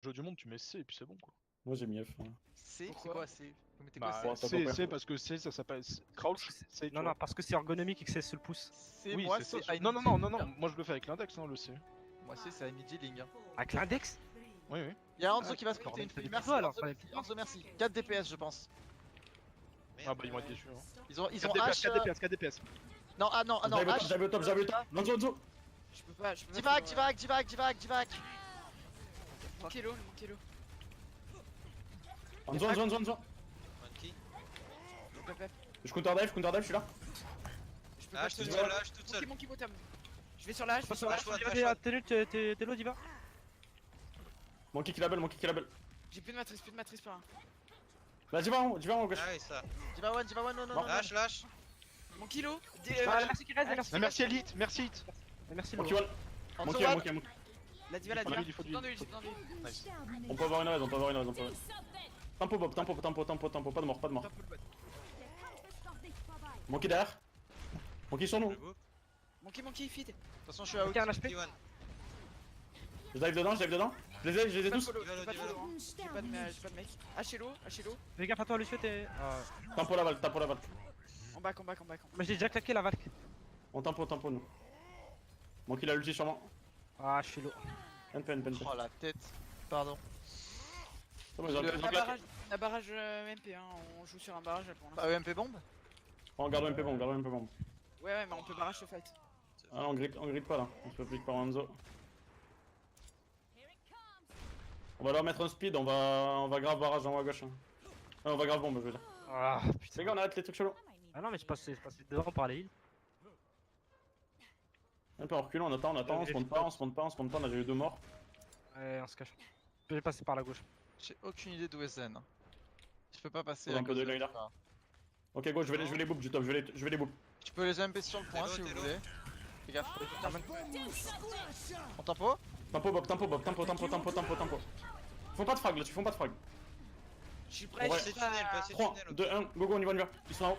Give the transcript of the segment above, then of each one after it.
jeu du monde, tu mets C et puis c'est bon quoi. Moi j'ai mis F. Ouais. C'est quoi c'est? Vous mettez quoi Bah, Bon, c'est? t'as compris. C parce que C ça s'appelle crouch. C, tu Non, vois. non, parce que c'est ergonomique et que c'est sur le pouce. C'est Oui, moi, c'est c'est ça. I'm Non, non, non, non, non, moi je le fais avec l'index, hein, le C. Moi c'est I'm Dealing. Avec l'index. Oui, oui. Il y a Hanzo Ah, qui va d'accord, splitter une mais fille. t'as des Merci petits doigts, alors, Hanzo, t'as des merci, petits Hanzo, merci. 4 DPS je pense. Ah bah ils vont être déçus. Hein. Ils ont 4 H. DPS, 4 DPS, 4 DPS. Non, ah non, H. J'avais au top, j'avais au top. Lanzo. Je peux pas. Divac, Divac, Divac, Divac, Divac. Mon kilo, mon kilo. Lanzo. Monkey. Je counter dive, je suis là. Je peux pas. Lâche toute seule, lâche toute seule. Mon bottom. Je vais sur l'âge. Passe sur la Flash one, Diva, flash one. t'es low, Diva. Mon kick la belle. J'ai plus de matrice par là. Là, j'y vais en haut, gauche. Ah oui, ça. Diva one, non, non, non. Lâche, lâche. Mon kilo. Ah, merci qui reste, merci. Merci Elite, merci Hit. Merci Mon low. kill one. Hanzo Mon one. kill. La diva, la Il faut diva. du, il faut du. Dans de l'huile, dans de l'huile. Nice. On peut avoir une raison, Tempo Bob, tempo, pas de mort. Top le bot. Mon kill derrière. Mon kill sur nous. Le book. Monkey, feed. De toute façon, je suis out. Ok, un HP. T1. Je dive dedans. Je les ai tous. J'ai pas de follow, hein. J'ai pas de mec. Hlo. Fais gaffe à toi, Lucio, t'es. Tempo la balle. En back. Mais j'ai déjà claqué la valque. On tempo, nous. Mon kill a ulti sur moi. Ah, je suis low. NP. Oh la tête. Pardon. La barrage MP, hein. On joue sur un barrage pour l'instant. Pas EMP bombe? On garde MP bomb. Ouais, mais on peut barrage ce fight. Ah, on grid pas là. On se fait pique par Hanzo. On va leur mettre un speed, on va grave barrage en haut à gauche. Hein. On va grave bombe, je veux dire. Ah, Les putain. gars, on arrête les trucs chelous. Ah non, mais je passais devant par les heals. Un peu en reculant, on attend, on se monte pas, on a déjà eu 2 morts. Ouais, on se cache. Je vais passer par la gauche. J'ai aucune idée d'où est Zen. Je peux pas passer Faut à un peu cause de de l'œil là. ça. Ok, go, je vais les boop du top, je vais les boop. Tu peux les MP sur le point T'es si low, vous t'es voulez. Fais gaffe. On tempo? Tempo Bob. Font pas de frag là-dessus, Je suis prêt, Ouais. je suis Passer tunnel, prêt. passer 3, tunnel. 2, 1, go, on y va. Ils sont en haut.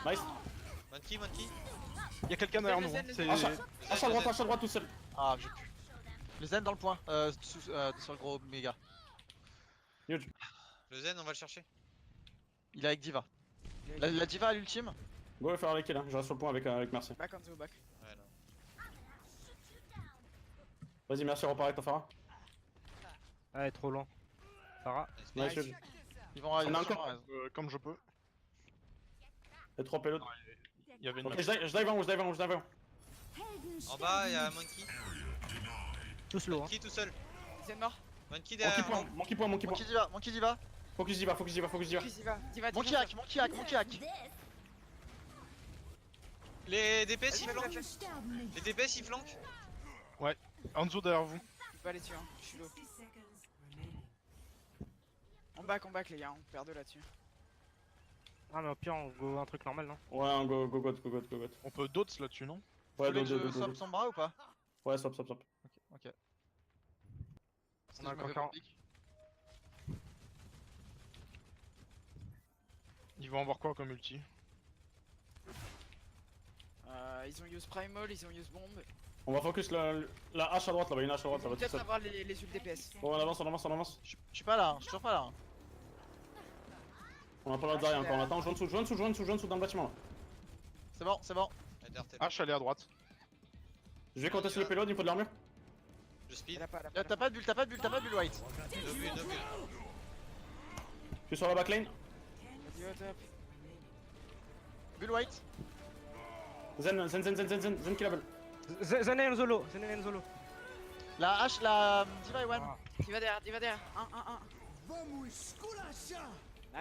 Nice. Monkey. Y'a quelqu'un derrière nous. Hein. C'est. H à droite tout seul. Ah, j'ai pu. Les Zen dans le point. Sur le gros méga. Huge. Le Zen, on va le chercher. Il est avec Diva. La Diva à l'ultime. Go faire les kills, hein. Je reste sur le point avec Merci. Back on the back. Ouais, non. Vas-y, Merci, repars avec ton Phara. Ah, elle est trop lent. Farah. Nice, Huge. Ils vont On a arriver. encore. Comme je peux. Et 3 pélodes. Il y avait une. Ok, je dive en haut. En bas, y'a Monkey. Tous low, hein. Monkey tout seul. C'est mort. Monkey derrière. Monkey point. Monkey Diva. Focus Diva. Chris, Diva. Monkey hack. Les DPS ils flanquent. Les DPS ils flanquent. Hanzo derrière vous. Je peux pas les tuer, hein. Je suis low. En back, les gars. On perd 2 là-dessus. Ah, mais au pire, on go un truc normal, non? Ouais, un go got. On peut dots là-dessus, non? Vous Ouais, voulez que je do. swap son bras ou pas? Ouais, swap. Ok. On a encore 40. Ils vont avoir quoi comme ulti? Ils ont use primal, ils ont use bomb. On va focus la hache à droite là-bas, une hache à droite, Ils ça vont va tout peut-être seul. avoir les ult DPS. Bon, on avance. Je suis pas là, je suis toujours pas là. On a pas le droit derrière encore, on attend, joue en dessous dans le bâtiment là. C'est bon. Eder, t'es là. H, elle est à droite. Je vais contester le payload, il faut de l'armure. Je Elle speed. a pas, T'as pas de bulle, White. No bulle. Je suis sur la backline. Vas-y, au top. Bulle White. Zen kill la balle. Zen est en solo. La hache, la Diva et One. Diva derrière. 1.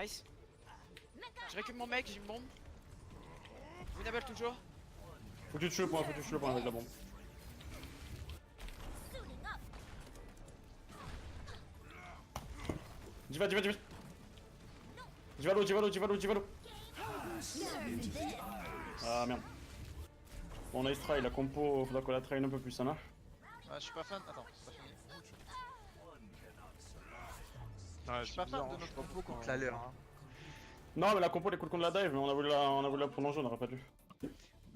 Nice. Je récupère mon mec, j'ai une bombe. Winnable toujours. Faut que tu tues le point, avec la bombe. Diva l'eau. Ah merde. Bon, on a try, la compo, faudra qu'on la traîne un peu plus, ça là. Ouais, je suis pas fan. Attends, c'est pas fini. Ouais, Je suis pas fan de notre compo contre la leur. Hein. Non, mais la compo, elle est cool contre la dive, mais on a voulu la prolonger, on aurait pas dû.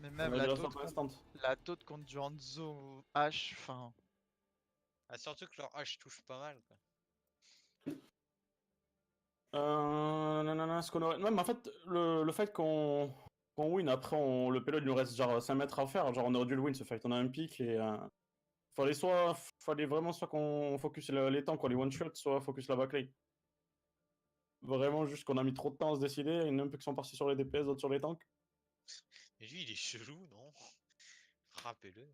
Mais On même a la déjà taunt sur instant. contre du Hanzo H, enfin. Ah, surtout que leur hache touche pas mal quoi. Nanana, ce qu'on aurait... Non, mais en fait, le fait qu'on win, après, le payload, il nous reste genre 5 mètres à faire. Genre, on aurait dû le win ce fight. On a un pic et. Fallait vraiment soit qu'on focus les tanks, quoi, les one-shot, soit focus la backlane. Vraiment, juste qu'on a mis trop de temps à se décider. Il y en a un peu qui sont partis sur les DPS, d'autres sur les tanks. Et lui, il est chelou, non? Frappez-le.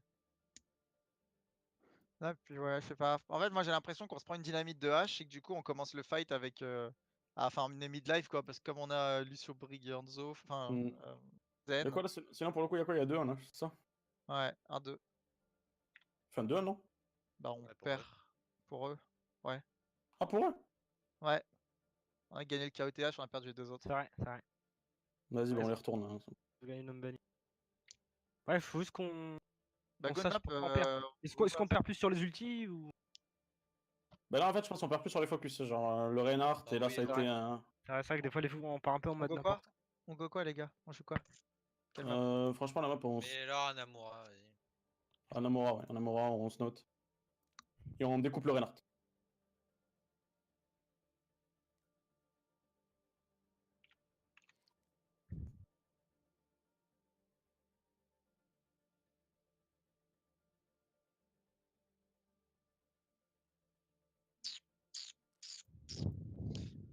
Ah, puis ouais, je sais pas. En fait, moi j'ai l'impression qu'on se prend une dynamite de H et que du coup on commence le fight avec. Enfin, une mid-life quoi, parce que comme on a Lucio Briganzo, enfin. Hmm. Zen. Y'a quoi là sinon, pour le coup, y'a quoi? Y'a 2-1, hein, c'est ça? Ouais, 1-2. Enfin, 2-1, non? Bah, on Ouais, pour perd eux. pour eux. Ouais. Ah, pour eux? Ouais. On a gagné le KOTH, on a perdu les deux autres. C'est vrai, c'est vrai. Vas-y, Ouais, bon, on ça- les retourne. Hein. On a gagné une Numbani. Ouais, faut juste qu'on Bah, on go sache map, pourquoi on perd. Est-ce qu'on perd plus sur les ultis ou. Bah là, en fait, je pense qu'on perd plus sur les focus. Genre, le Reinhardt, Bah et là, oui, ça a là. été un. C'est vrai que des fois, on part un peu en on mode go quoi? n'importe. On go quoi, les gars? On joue quoi? Quelle map? Franchement, la map, Mais alors, Anamura, vas-y. En Amora, ouais. En Amora, on se note. Et on découpe le Reinhardt.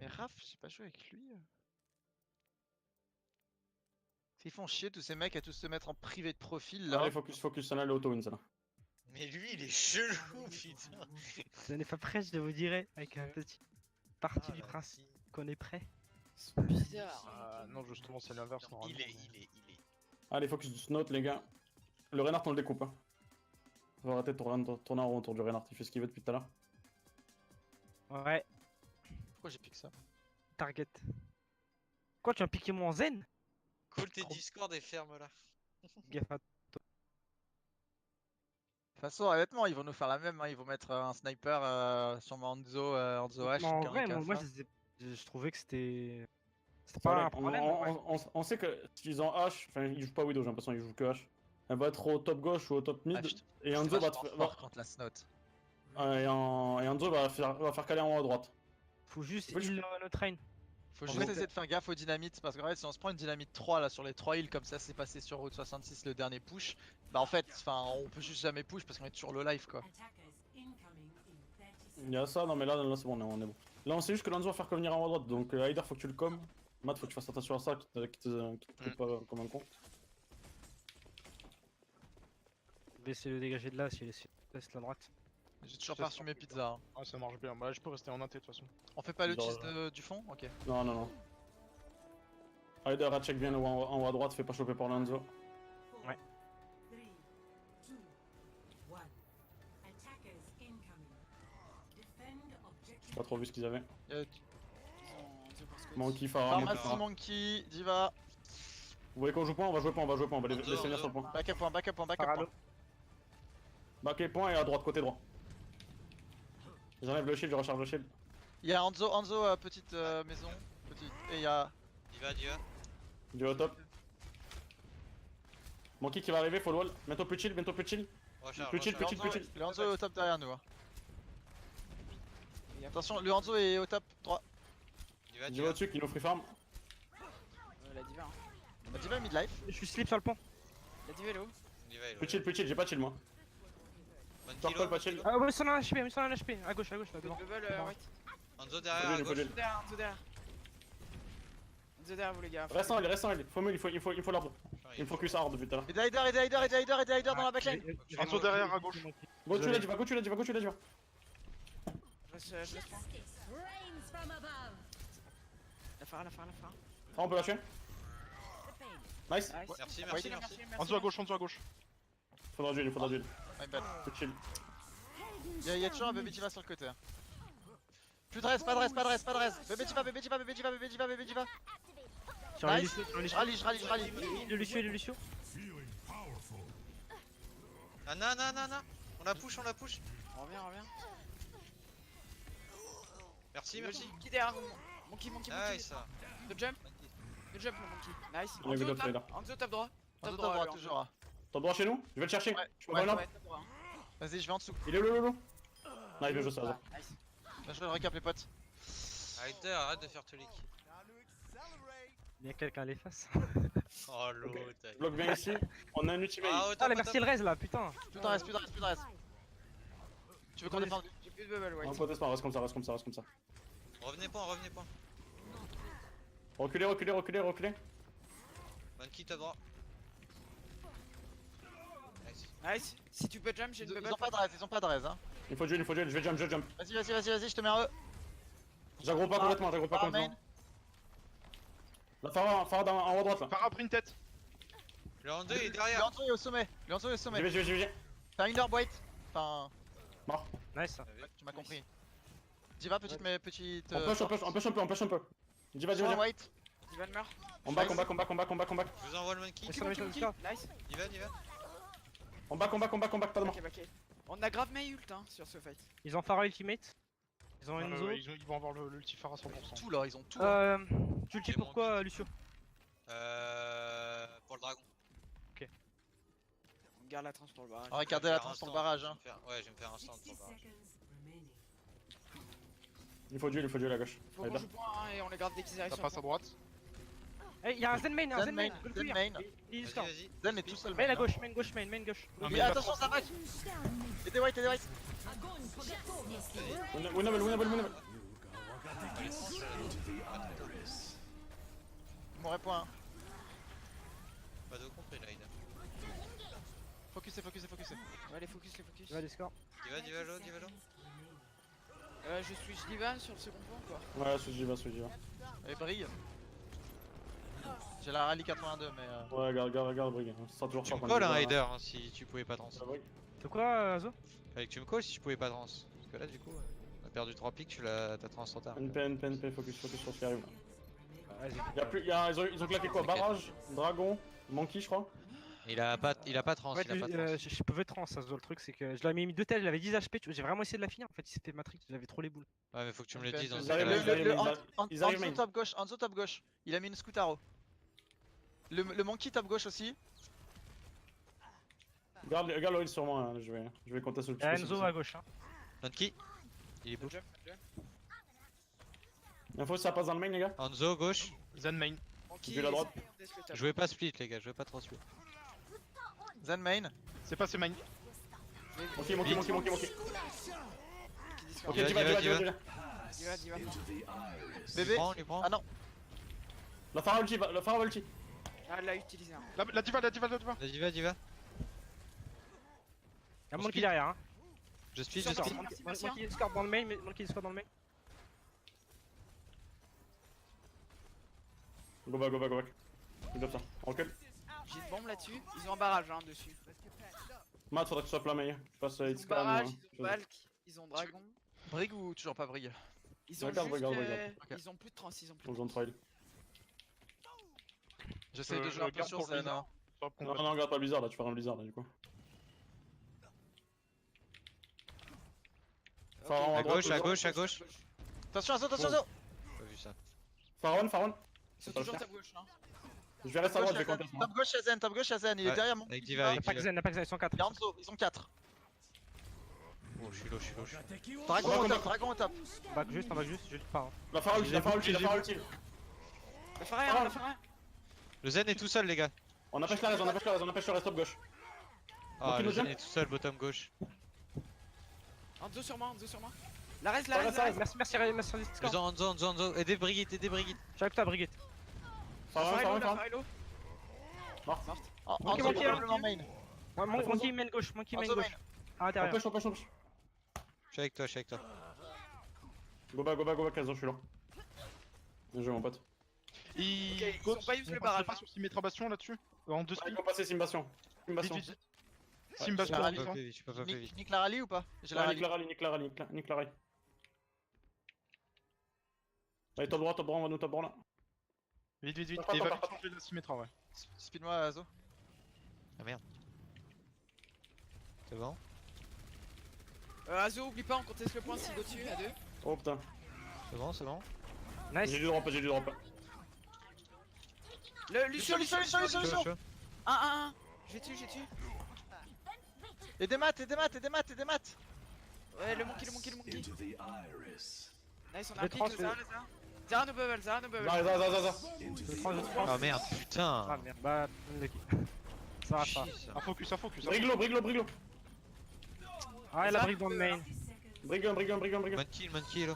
Mais Raph, j'ai pas joué avec lui. Ils font chier tous ces mecs à tous se mettre en privé de profil là. Allez, focus, ça là, le auto-win, ça là. Mais lui, il est chelou, putain. Ce n'est pas prêt, je vous dirais, avec un petit partie Ah, du la principe si. qu'on est prêt. Bizarre. Non, justement, c'est l'inverse. Il normalement. est. Allez, focus du note, les gars. Le Reinhardt, on le découpe. Hein. On va arrêter de tourner en rond autour du Reinhardt. Il fait ce qu'il veut depuis tout à l'heure. Ouais, Pourquoi j'ai piqué ça? target. Quoi, tu as piqué mon zen? Call tes Discord et ferme là. Gaffe à De toute façon, honnêtement, ils vont nous faire la même. Hein. Ils vont mettre un sniper sur Hanzo H. Mais en une vrai, Karika moi Alpha. je trouvais que c'était. C'était Ça pas va, un problème. en vrai. on sait que s'ils ont H, enfin, ils jouent pas Widow, j'ai l'impression qu'ils jouent que H. Elle va être au top gauche ou au top mid. Ah, putain, Et c'est Hanzo vachement fort contre la Snout. et Hanzo va faire caler en haut à droite. Faut juste Faut heal notre train. Faut En juste fait- essayer de faire gaffe aux dynamites parce qu'en fait si on se prend une dynamite 3 là sur les 3 heals comme ça c'est passé sur Route 66 le dernier push, bah en fait on peut juste jamais push parce qu'on est toujours low life quoi. Il y a ça, non mais là c'est bon, on est bon. Là on sait juste que Hanzo va faire revenir en haut à droite, donc Heider faut que tu le commes. Matt faut que tu fasses attention à ça, qu'il te coupe pas comme un con. Je vais essayer de le dégager de là si il laisse la droite. J'ai toujours pas reçu mes pizzas. Hein. Ah, ça marche bien. Bah, je peux rester en inté de toute façon. On fait pas le Genre, cheese du fond? Ok. Non. Heider, check bien en haut à droite, fais pas choper par Hanzo. Ouais. J'ai pas trop vu ce qu'ils avaient. Euh, Monkey, Pharah, Pharmacie Monkey, Diva. Vous voulez qu'on joue point? On va jouer point, on va les venir sur le point. Back up point. Parado. Back point et à droite, côté droit. J'enlève le shield, je recharge le shield. Il y a Hanzo petite maison. Petite. Et il y a. Diva. Du au top. Monkey qui va arriver, faut le wall. Bientôt plus chill. Recharge. Plus chill, Le Hanzo est au top derrière nous. Hein. Attention, le Hanzo est au top 3. Du au-dessus qui nous free farm. La diva. Hein. La Diva est mid-life. Je suis slip sur le pont. La diva est low. Plus chill, j'ai pas chill moi. Torcol pas chill. Ah ouais, c'est un HP, à gauche, là, devant. Level white. Anzo derrière à Faut gauche. duel. Enzo derrière. Enzo derrière vous les gars. Reste en heal, faut il faut l'ordre. Il me focus hard depuis tout à l'heure. Aide Heider dans la backline. Hanzo derrière à gauche. Go tu l'as, tu vas. Je laisse point. La phare. Ah, on peut lâcher. Nice. Merci. Hanzo à gauche. Faudra duel. My bad. Plus chill. Y'a toujours un bébé Diva sur le côté. Hein. Plus de reste, pas de reste. Bébé Diva. Sur les Nice. Lucio, sur les Je rallye. Le Lucio. Ah non. On la push. On revient. Merci. Qui derrière Monkey. Nice. De jump le monkey. Nice. On est good up, là. Enzo top droit. Enzo Top top droit lui, toujours. hein. Top droit chez nous? Je vais le chercher. Ouais, Je peux pas là. Ouais, top droit, hein. Vas-y, je vais en dessous. Il est où, Non, il veut jouer ça. Ah, nice. Là, je vais le récap les potes. Rider, arrête de faire Tolik. Bien que quelqu'un les fasse. Oh l'autre. Bloc bien ici. On a un ultimate. Ah, Ah, autant les merci le reste là, putain. Plus de reste, plus de reste, plus de reste. Tu veux qu'on défende? J'ai plus de bubble On white. proteste pas, reste comme ça, reste comme ça, reste comme ça. Revenez pas, revenez pas. Reculez, reculez, reculez, reculez. Monkey top droit. Nice. Nice. Si tu peux jump, j'ai Ils une bubble. ont pas de reste, ils ont pas de reste. Hein. Il faut duel, je vais jump, je jump. Vas-y, vas-y, vas-y, vas-y, je te mets un E. J'aggro pas complètement, j'aggro pas Par main. complètement. La Farad en haut à droite là. Farah a pris une tête. Le Hando est Le derrière. Hanzo est au sommet. Le Hanzo est au sommet. J'y vais. T'as une herbe white. Enfin, Mort. Nice. tu m'as compris. Diva, petite mais petite. On push un peu. Dis vas-y, Soin vas-y. white. Divan meurt. On back. Je vous envoie le monkey. Ils sont méchants jusqu'à. Nice. Il va. On back, pas de mort. Ok. On a grave main ult hein, sur ce fight. Ils ont Phara ultimate. Ils ont Enzo. Ils vont avoir l'ulti Farah 100%. Tout là, ils ont tout. là. Tu le dis C'est bon, pourquoi, Lucio? Pour le dragon. On garde la trans pour le barrage. On va garder la trans sur le barrage. Hein. Ouais, je vais me faire un stand pour le barrage. Il faut duel à gauche. Faut Allez, qu'on là. joue point hein, et on les garde dès qu'ils arrivent Ça sur passe le à point. droite. Eh, y'a un Zen main, Zen main, Zen main. Il est Vas-y, Discord. vas-y. Zen est tout seul. Main à hein. gauche, main gauche. Non, Mais mais attention, ça back. Aidez white, aidez white. Winnable. Mon point. Pas de compris là, Ida. Focusez. Ouais, les focus. Il va Discord. Diva l'eau. Je suis Divan sur le second point quoi. Ouais, Suji va. Et brille. J'ai la rallye 82, mais. Ouais, regarde, Brig. Ça sera toujours Tu pas me qu'on calls est un là. Rider hein, si tu pouvais pas trans. De quoi, Azo? Avec tu me calls si tu pouvais pas trans. Parce que là, du coup, on a perdu 3 pics, t'as trans trop tard. NP, focus sur ce qui arrive. Vas-y. Ils ont claqué quoi? Barrage, dragon, monkey, je crois. Il a pas trans, Ouais, il a pas trans. je pouvais trans, Azo. Le truc, c'est que je l'avais mis 2 tels, il avait 10 HP. J'ai vraiment essayé de la finir. En fait, il s'est fait Matrix, j'avais trop les boules. Ouais, mais faut que tu me le dises dans ce Ils arrivent, cas-là. ils arrivent main. Hanzo top gauche. Il a mis une Scutaro. Le monkey top gauche aussi. Regarde le heal sur moi, hein. je vais compter sur le Y'a Enzo à gauche. Hein. Monkey. Il est beau. Jump. Info si ça passe dans le main, les gars. Anzo, gauche. Zen main. Vu la droite. Jouez pas split, les gars, jouez pas trop split. Zen main. C'est passé main. Monkey. Ok, Diva, tu vas. Diva. Bébé. Il prend. Ah non. La Farah ulti. Ah, elle l'a utilisé. Hein. La diva. La diva. Y'a Monkey derrière. Hein. Je split, Sur je split. Monkey Discord dans le main, Monkey Discord dans le main. Go back. Il doit ça. On recule. J'ai une bombe là-dessus. Ils ont un barrage hein, dessus. Matt, faudrait que tu sois plat meilleur. Tu passes Ils It's ont barrage, ils ont calme. Valk, ils ont dragon. Brig ou toujours pas brig? Ils ont Regarde, juste, regarde. Ok. ils ont plus de trans, ils ont plus On de zone trans. trail. J'essaye de jouer un peu garde sur pour le Zen. blizzard. hein. Non, regarde pas le blizzard là, tu feras un blizzard là du coup. Pharaon À droite, gauche, à toujours. gauche, à gauche. Attention, Hanzo. Pas vu ça. Pharaon. Ils sont pas le toujours faire. ta gauche. Hein. Je vais rester à droite, je vais compter. Top gauche à Zen, il est Ouais. derrière moi. Avec Diva, avec Y'a pas que Diva. Zen, ils sont 4. Il y a Hanzo, ils ont 4. Oh, je suis low. Dragon au top. On back juste, je dis pas. Hein. La Pharaon ulti. Le Pharaon, le Pharaon. Le Zen est tout seul, les gars. On empêche la reste top gauche. Ah, Ok, le le Zen Zen. est tout seul, bottom gauche. Anzo sur moi. La reste, Ça reste. Merci Discord. Anzo. Aidez Brigitte. J'arrive avec ta Brigitte. Pharaon. Pharaon. Hanzo Monkey, probablement main. Monkey main gauche, Hanzo main. À l'intérieur. Empêche. Je suis avec toi. Go back, Kazo, je suis là. Bien joué mon pote. Ils ils ont pas usé le barrage, pas hein. sur Symmetra Bastion là-dessus. En 2 Ils speed. vont passer Simbastion. Vite. Ouais, Simbastion. la rallye. Je peux pas faire vite. Nique la rallye ou pas? J'ai la rallye. Nique la rallye. Allez, top droit, on va nous top droit là. Vite. Attends, Et va attends, vite changer la Symmetra, ouais. Speed-moi, Azo. C'est bon? Azo, oublie pas, on conteste le point s'il est au-dessus à 2. Oh putain. C'est bon? J'ai Nice. du drop. Le Lucio. Chaud. Un. J'ai tué. Et des maths. Ouais, le monkey. Nice, on a vais un pick, trans- le Zara. Zara no bubble. Zara. Je prends. Ah merde, putain. Ah merde, bah, lucky. Ça va, ça va. Chier, ça. Un focus. Briglo. Ah, elle a brick dans le main. Briglo. Monkey là.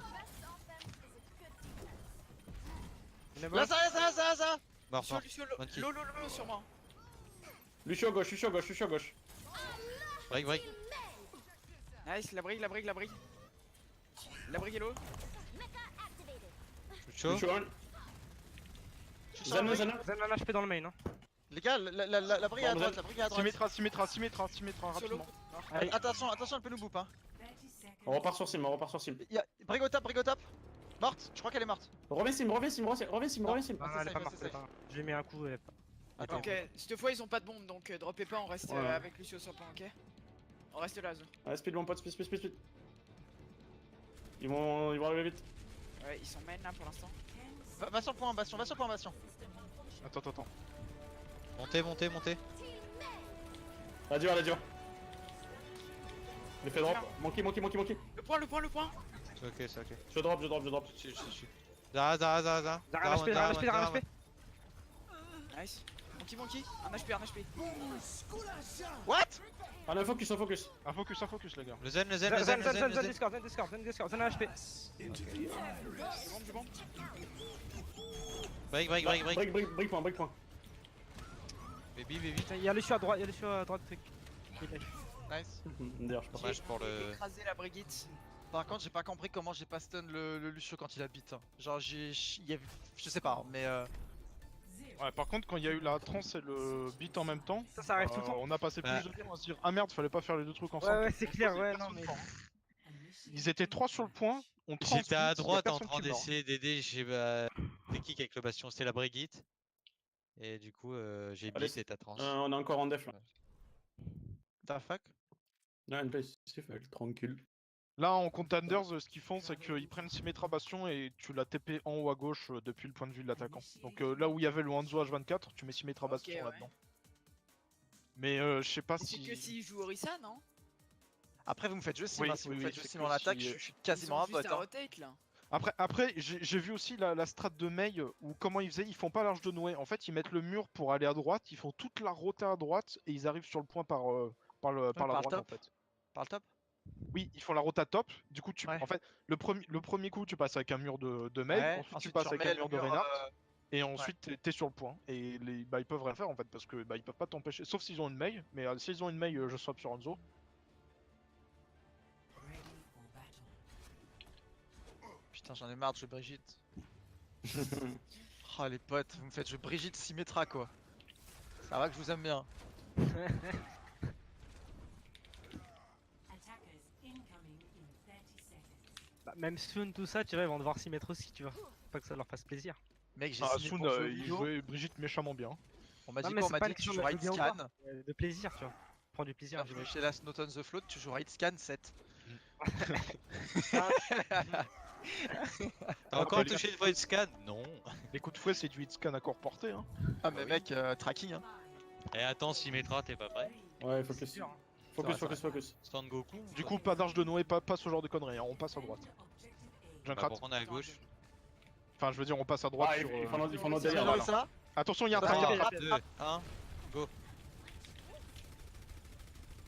Il est Là, mort. ça. Mort, mort. Lucio, Monkey. Lolo sur moi. Lucio gauche. Break. Nice, la brigue. La brigue est low. Je suis chaud. Lucio 1. Je suis sur la Zana. brique. Zen un HP dans le main, hein. Les gars, la brigue à Bon, droite, la brigue à droite. Symétra, Solo. rapidement. Allez, Attention, elle peut nous boop hein. On repart sur sim. Y'a brigue au top. Morte, je crois qu'elle est morte. Reviens sim. non, elle est c'est pas safe, morte, c'est elle est pas safe. morte. Je lui ai mis un coup et... Attends. Ok, cette fois ils ont pas de bombe donc droppez pas, on reste Ouais. avec Lucio sur le point, ok? On reste là, Zo. Allez, speed mon pote, speed. Ils vont arriver vite. Ouais, ils sont main là pour l'instant. Va sur le point, Bastion. Attends. Montez. La dur. L'effet drop. Monkey. Le point. C'est ok. Je drop. Je suis. Zara. Zara un HP. Nice. Monkey, un HP. What? Ah, un focus. Un focus, les gars. Le zen. Zen Discord, Zen un HP. Du bon. Break. Break point. Baby. Il y a Lucio à droite, truc. Nice. D'ailleurs, je pense. Dommage pour le. Écraser la Brigitte. Par contre, j'ai pas compris comment j'ai pas stun le Lucio quand il a beat. Hein. Genre, je sais pas, mais Ouais, par contre, quand il y a eu la trans et le beat en même temps, Ça arrive tout le temps. on a passé Ouais. plus de temps à se dire ah merde, fallait pas faire les deux trucs ensemble. Ouais, c'est clair, ouais, non mais... Ils étaient 3 sur le point, on J'étais à transmute, y a droite en personne train qui meurt. d'essayer d'aider. J'ai fait kick avec le bastion, c'était la Brigitte. Et du coup, j'ai Allez, beat et ta trans. On est encore en def là. the fuck? Non, une place safe, tranquille. Là en contenders, ce qu'ils font c'est qu'ils prennent Symmetra Bastion et tu l'as TP en haut à gauche depuis le point de vue de l'attaquant. Donc là où il y avait le Hanzo H24, tu mets Symmetra Ok, Bastion ouais. là-dedans. Mais je sais pas C'est si... que s'ils jouent Orisa, non? Après, vous me faites juste sim, Oui, hein, si oui, vous oui, faites c'est juste sim que en attaque, si, je suis quasiment Ils ont à juste vote. à Hein. rotate là. Après j'ai vu aussi la strat de Mei où comment ils faisaient, ils font pas l'arche de Noé. En fait ils mettent le mur pour aller à droite, ils font toute la rota à droite et ils arrivent sur le point par la par le droite en top. fait. Par le top? Oui, ils font la rota top. Du coup, Ouais. en fait, le premier coup, tu passes avec un mur de Mei, Ouais, ensuite tu ensuite, passes tu avec remets un mur le de mur, Reinhardt, et ensuite t'es sur le point. Et ils peuvent rien faire en fait, parce que ils peuvent pas t'empêcher, sauf s'ils ont une Mei. Mais s'ils ont une Mei, je swap sur Hanzo. Putain, j'en ai marre de jouer Brigitte. Oh les potes, vous me faites jouer Brigitte Symmetra quoi. Ça va que je vous aime bien. Bah, même Soon, tout ça, tu vois, ils vont devoir s'y mettre aussi, tu vois. Faut pas que ça leur fasse plaisir. Mec, j'ai Ah, signé Soon, pour jouer au il Lino. jouait Brigitte méchamment bien. On m'a Non, dit mais quoi? On c'est m'a pas dit une que tu question joueras de Hit bien ou Scan. De plaisir, tu vois. Prends du plaisir. Je vais chez Last Note on the Float, tu joueras Hit Scan 7. T'as encore touché une fois une scan? Non. Les coups de fouet, c'est du hit scan à corps porté. Hein. Ah mais mec, tracking hein. Et attends, Symmetra, t'es pas prêt? Ouais, C'est focus. sûr, hein. Focus. Stand Goku? Du coup, pas d'arche de Noé, pas ce genre de conneries, hein, on passe à droite. bah, Junkrat. pour qu'on est à gauche. Enfin, je veux dire, on passe à droite Ah, sur. ils font notre C'est délire bien là. ça? Attention, il y a un Ça tracker. va. 3, 2, 1, go.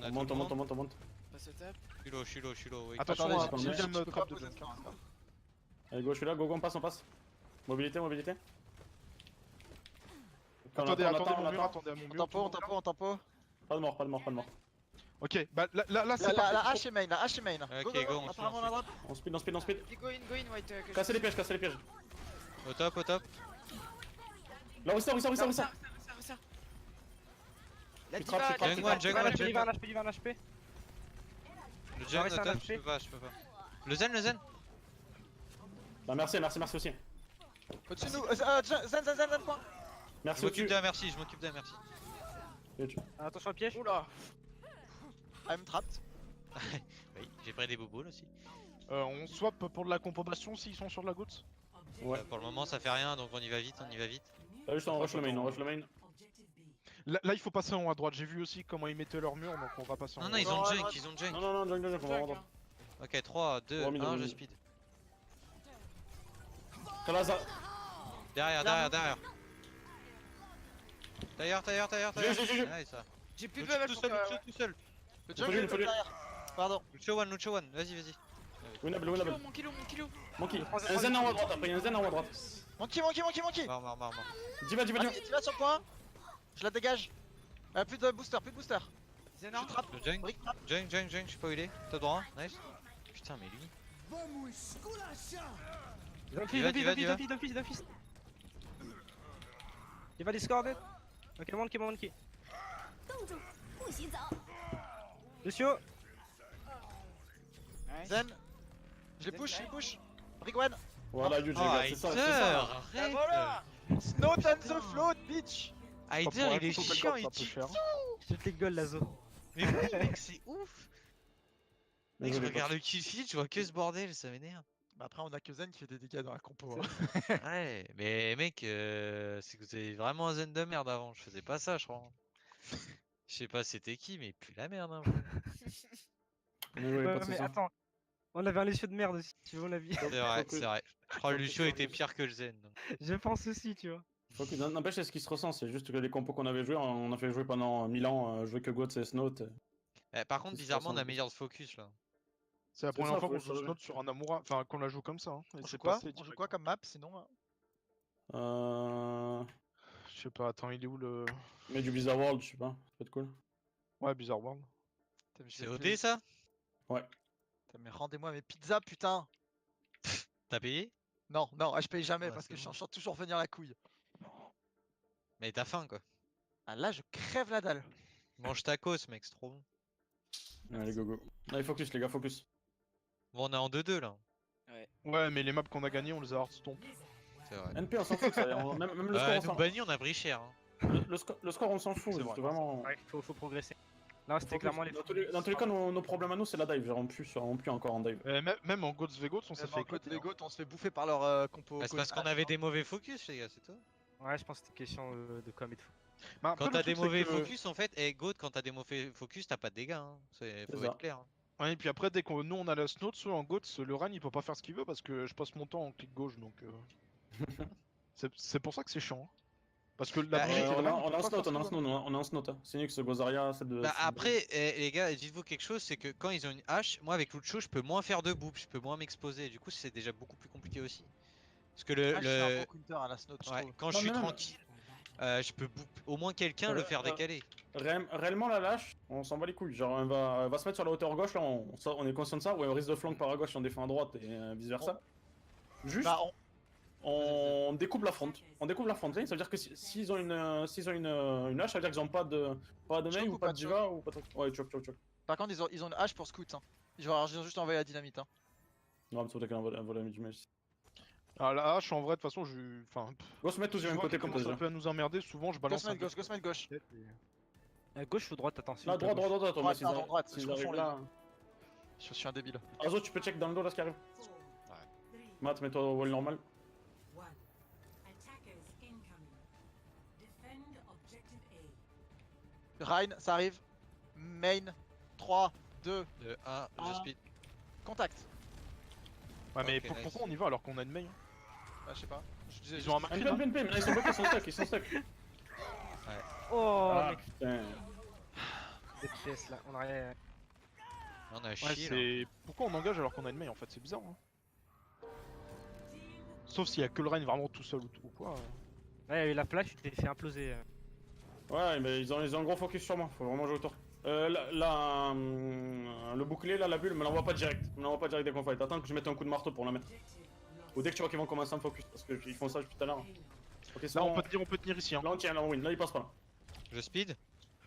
On monte. Passe au top. Je suis low, oui. Attention, Attendez, à j'ai- deuxième je peux trap pas de poser Junkrat. Allez, go, je suis là, go, on passe. Mobilité. Attendez, On attendez attend. mon mur, attendez à mon mur. En tempo. Pas de mort. Ok, bah là c'est La parti. hache est main, la hache est main. Ok, go, on Apparemment suit, la droite. On speed. Go in, white. Que Cassez les pièges. Au top. Là, restore. Ça. La Tu diva, trappes, la tu diva. trappes. Il va un HP, il va un HP. Le J'aurais jump, au ça top, lâché. je peux pas. Le zen. Bah, merci aussi. Au-dessus de nous. Zen, point. Merci Je m'occupe au-dessus. d'un merci, Attention au piège. Oula. I'm trapped. Oui, j'ai pris des bobos aussi. On swap pour de la composition s'ils sont sur la goutte. Ouais. Pour le moment, ça fait rien, donc on y va vite. Là, juste on rush le main. Là, il faut passer en haut à droite. J'ai vu aussi comment ils mettaient leur mur, donc on va passer en Non, haut. non, ils Non, ont à junk, droite. ils ont junk. Non, junk, on va rendre. Ok, 3, 2, Ouais, mais 1, non, je mais- speed. Kalaza. Derrière. Tailleur. J'ai. Nice ça. J'ai plus de Lucio level tout pour seul, que. Lucio tout seul. Le faut jungle lui- derrière. Pardon. Lucio one, vas-y. Winnable. Mon kilo. Monkey. Un zen en haut à droite après, il y a un zen en haut à droite. Monkey. Mort. Diva. Vas-y sur le point. Je la dégage. Plus de booster. Zena. Je trappe. Le junk, Brick trap. je sais pas où il est. T'as droit, nice. Putain, mais lui. D'un fils. Il va discorder. Ok, monkey. 冻住，不许走。 Lucio. Nice. Zen. Je les push. Brick one. Voilà, Yuji, Oh, regarde, c'est ça. Ah, arrête. voilà. Snow on the float, bitch. Heider, il est chiant, il tue. tue. Je te les gueules, Lazo. Mais oui, mec, c'est ouf. Mec, je Désolé, regarde le kill feed, je vois que ce bordel, ça m'énerve. Bah après, on a que Zen qui fait des dégâts dans la compo. Hein. Ouais, mais mec, c'est que vous avez vraiment un zen de merde avant. Je faisais pas ça, je crois. Je sais pas c'était qui, mais il pue la merde. Hein. Mais oui, pas de mais soucis. attends. On avait un Lucio de merde aussi, tu veux mon avis. C'est vrai. Je crois que Lucio était pire que le zen. donc. Je pense aussi, tu vois. N'empêche, c'est ce qui se ressent, c'est juste que les compos qu'on avait joués, on a fait jouer pendant 1000 ans, jouer que Goats et Snout. Par contre, C'est bizarrement, on a ça. meilleur focus là. C'est la C'est première ça, fois faut qu'on le joue changer. Snout sur un Amura, enfin qu'on la joue comme ça. Hein. Et On c'est joue quoi passé On joue direct. quoi comme map sinon hein Je sais pas, attends, il est où le. Mais du Bizarre World, je sais pas, ça peut être cool. Ouais, Bizarre World. Putain, mais C'est j'ai OD plus- ça? Ouais. Putain, mais rendez-moi mes pizzas, putain. T'as payé? Non, je paye jamais Ouais, parce que c'est je bon. suis en train de toujours venir la couille. Mais t'as faim quoi. Ah là, je crève la dalle. Mange tacos, mec, c'est trop bon. Allez, go. Allez, focus, les gars, focus. Bon, on est en 2-2 là. Ouais, mais les maps qu'on a gagné, on les a heartstomp. C'est vrai. NP, on s'en fout, ça, même le score, on Nous s'en banni, on a pris cher. Hein. le score, on s'en fout, C'est c'est vrai. vraiment. Ouais, faut progresser. Là, c'était clairement les. Dans tous les cas, nos problèmes à nous, c'est la dive. Genre, on pue encore en dive. Même en Goats Vegoats, on s'est fait Côte éclater. les hein. goats, on se fait bouffer par leur compo. Bah, c'est parce qu'on avait des mauvais focus, les gars, c'est tout. Ouais, je pense que c'était question de com et de fou. Bah, après, Quand le t'as des truc, c'est mauvais que- focus, en fait, et Goat, quand t'as des mauvais focus, t'as pas de dégâts. Hein. Faut ça. être clair. Hein. Ouais, et puis après, dès qu'on nous on a la Snout, soit en Goats, le Ran il peut pas faire ce qu'il veut parce que je passe mon temps en clic gauche donc. C'est pour ça que c'est chiant. Hein. Parce que la Bah, Brigitte et le on Ran, est ils en peuvent pas snout, faire ce on est en qu'ils veulent. snout, on est en snout. Sinux, Gozaria, c'est de. Bah après, les gars, dites-vous quelque chose, c'est que quand ils ont une hache, moi avec Lucho, je peux moins faire de boop, je peux moins m'exposer. Du coup, c'est déjà beaucoup plus compliqué aussi. Parce que Ah, je suis un bon counter à la snow, je ouais, trouve. quand Non, je suis mais même- tranquille, je peux boop au moins quelqu'un le faire décaler. Réellement, la lâche, on s'en bat les couilles. Genre, elle va se mettre sur la hauteur gauche, là, on est conscient de ça, ou elle risque de flank par à gauche si on défend à droite et vice versa. Juste, Bah, on découpe la front. On découpe la front lane, ça veut dire que s'ils ont une hache, ça veut dire qu'ils ont pas de main Choke ou ou pas pas de de diva ou pas de. Ouais, choc. Par contre, ils ont une hache pour scout. Hein. Ils ont juste envoyé la dynamite. Hein. Non, mais c'est qu'elle envoie la du match. Ah, la hache, en vrai, de toute façon, je. Enfin. Go se mettre tous Si du je même vois côté qu'elle comme commence ça. un peu à nous emmerder, souvent je balance. un Go se mettre gauche. tête et- À gauche ou droite, attention. Là, droite, moi, Droite, s'ils pardon, droite, s'ils je confonds arrivent les là. Je suis un débile. Azo, tu peux check dans le dos là ce qui arrive. Matt, mets-toi au wall normal. Ryan, ça arrive. Main. 3, 2, De 1, je Ah. speed. contact. Ouais, mais Ok, nice. pourquoi on y va alors qu'on a une main hein Bah, je sais pas. Je disais Ils ont un juste- Macri NP, mais là ils sont bloqués, ils sont stuck. Oh, Ah mec, putain. des pièces là. On aurait. On a Ouais, chié là. c'est. Pourquoi on engage alors qu'on a une main en fait C'est bizarre. Hein. Sauf s'il y a que le Ren vraiment tout seul ou quoi. Ouais, il y a eu la flash, tu t'es fait imploser. Ouais, mais ils ont un gros focus sur moi, faut vraiment jouer autour. Le bouclier là, la bulle, me l'envoie pas direct. Me l'envoie pas direct dès qu'on fight. Attends que je mette un coup de marteau pour la mettre. Ou dès que tu vois qu'ils vont commencer à me focus, parce qu'ils font ça depuis tout à l'heure. Ok, c'est Là bon. on peut tenir ici. Hein. Là on tient, là on win, là il passe pas là. Je speed.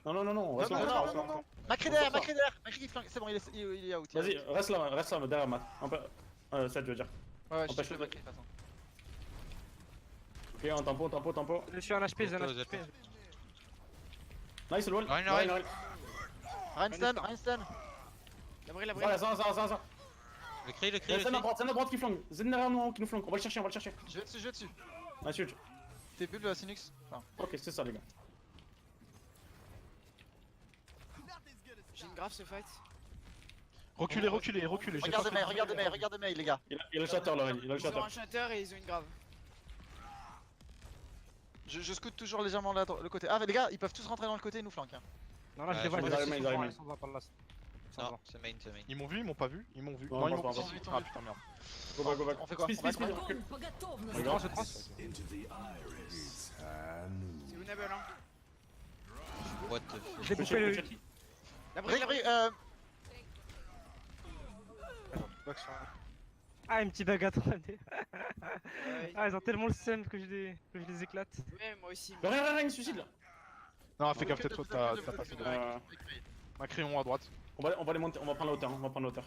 Non, reste Non, là, non, reste là. non. Macri derrière. Macri qui flanque. C'est bon, il est out. Vas-y, reste là, derrière Matt. Ça tu veux dire. Ouais, je empêche suis le Macri, attends. Ok, un tempo. Je suis un HP, j'ai un Auto, HP. Nice, le wall. Ryan, Ryan. Ryan stun. La brille. Voilà, ça. Le cri. Zen à droite qui flanque. Zen derrière nous qui nous flanque. On va le chercher. Je vais dessus. Nice, huge. T'es bulle de la Sinux. Enfin, Ok, c'est ça les gars. grave ce fight. Reculez, reculez, reculez. j'ai Regardez pas May, fait- regardez May, regardez May, les gars. Il a le shatter, Lorraine, il a le Ils ont shatter. un shatter et ils ont une grave. Je scoute toujours légèrement le côté. Ah, mais les gars, ils peuvent tous rentrer dans le côté et nous flanquer. Non, là, je Ouais, les vois, je ils vois, sont ils devant, arrivent, ils sont devant par là. Non, c'est main, c'est main. Ils m'ont vu, ils m'ont pas vu, ils m'ont vu. Non, Non, ils pas m'ont encore. pas vu. Ah putain, merde. Go back, go back. On fait quoi? Speed, On va speed, speed, comment recule. Огонь по готовности. Regarde. Je trace. C'est winnable hein. What the fuck. Je vais bouffer le. La brique, la brique. Ah, un petit bug à 3D. Ouais, Ah, ils ont tellement le seum que je les éclate. ouais, moi aussi. Rien, il suicide là. Non, fais gaffe, peut-être t'as passé de Euh, un crayon à droite. on va les monter, on va prendre la hauteur, on va prendre la hauteur.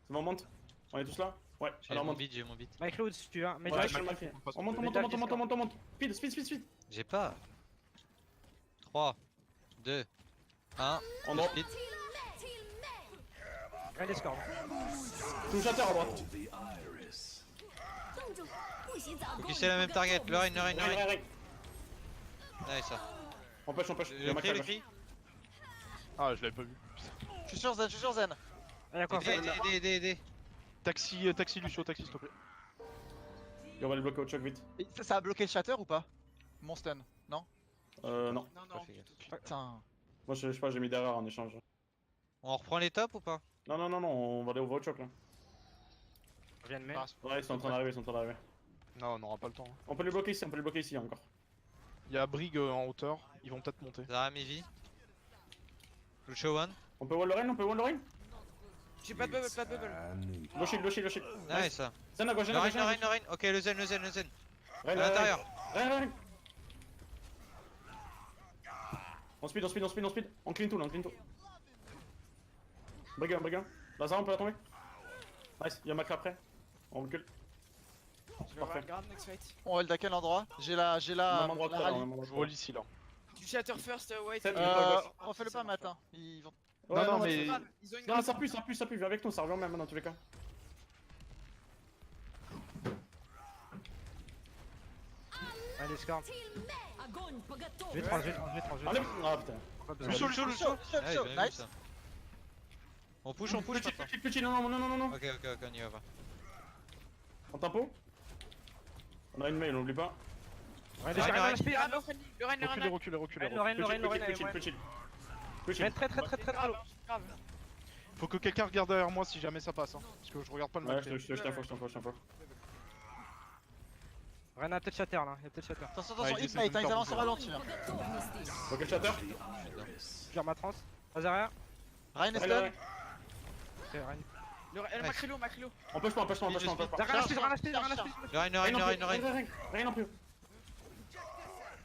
C'est bon, on monte. On est tous là? Ouais, J'ai alors mon monte. beat, j'ai mon beat. Mike Load, si tu veux. Mais Ouais, je je suis le mafia. passe On monte, on le monte, on monte, on monte, on monte, on monte. Speed. J'ai pas. 3, 2, 1. On drop. Speed. Regarde les scores. Tout shatter à droite. 冻住，不洗澡。 Focusez la même target. Lorraine. Rien. Nice ça. On push. Il y a Le ma cri, le cage. cri. Ah, je l'avais pas vu. Je suis sur Zen, je suis sur Zen. Ah, y'a quoi à faire? Aidez. Taxi Lucio, taxi s'il te plaît. Et on va les bloquer au choc vite. Et ça a bloqué le shatter ou pas? Mon stun, non? Non. Non, Pas non. fait gaffe. Putain. Moi je sais pas, j'ai mis derrière en échange. On reprend les tops ou pas? Non, on va aller au choc là. Je viens de Ah, mettre. Ouais, ils sont en train d'arriver, Non, on n'aura pas le temps. On peut les bloquer ici, encore. Il y a Brig en hauteur, ils vont peut-être monter. Zara Mivi. Lucio one. On peut wall Lorraine? J'ai pas de bubble, pas de bubble. Low shield. Nice ça. Zen à gauche. Lorraine. Ok, le zen. À Rien. l'intérieur. On speed. On clean tout. Brigand. Lazare, on peut la tomber. Nice, y'a Macra après. On recule. Je vais avoir Parfait. une grave next fight. On hold à quel endroit? J'ai la Même endroit que la toi, rallye. même endroit que Je toi. roll ici là. Du shatter first, white. Sept, Refais-le pas matin. Ils vont. Ouais, non, ouais, mais- Ils ont une Non, grave. ça pue, viens avec nous, ça revient même dans tous les cas. Allez, les scores. Огонь по Je vais готовности. trancher. Allez, ah putain. Pas besoin. Lucio. Ah, j'ai bien vu Nice. ça. On push maintenant. Petit, non. Ok, on y va. En tempo. On a une mail, on oublie pas. Regarde les Lorraine, scores, Lorraine. HP. Ah, le Rennes. Reculez. Lorraine, avec moi. Petit. Très low. Grave. Faut que quelqu'un regarde derrière moi si jamais ça passe. Hein. Parce que je regarde pas le Ouais, match. je t'info. Rien à peut-être shatter là, y'a peut-être shatter. Attention, Ouais, attention, ils hit mate, essaient de ils me avancent au faire ralenti. hein. По готовности. Ok, le shatter. Je gère ma trans. Vas derrière. Ryan est stun. Allez. Ok, rien. Le Macrilo. On push pas. Rien à HP. Lorraine. Rien non plus.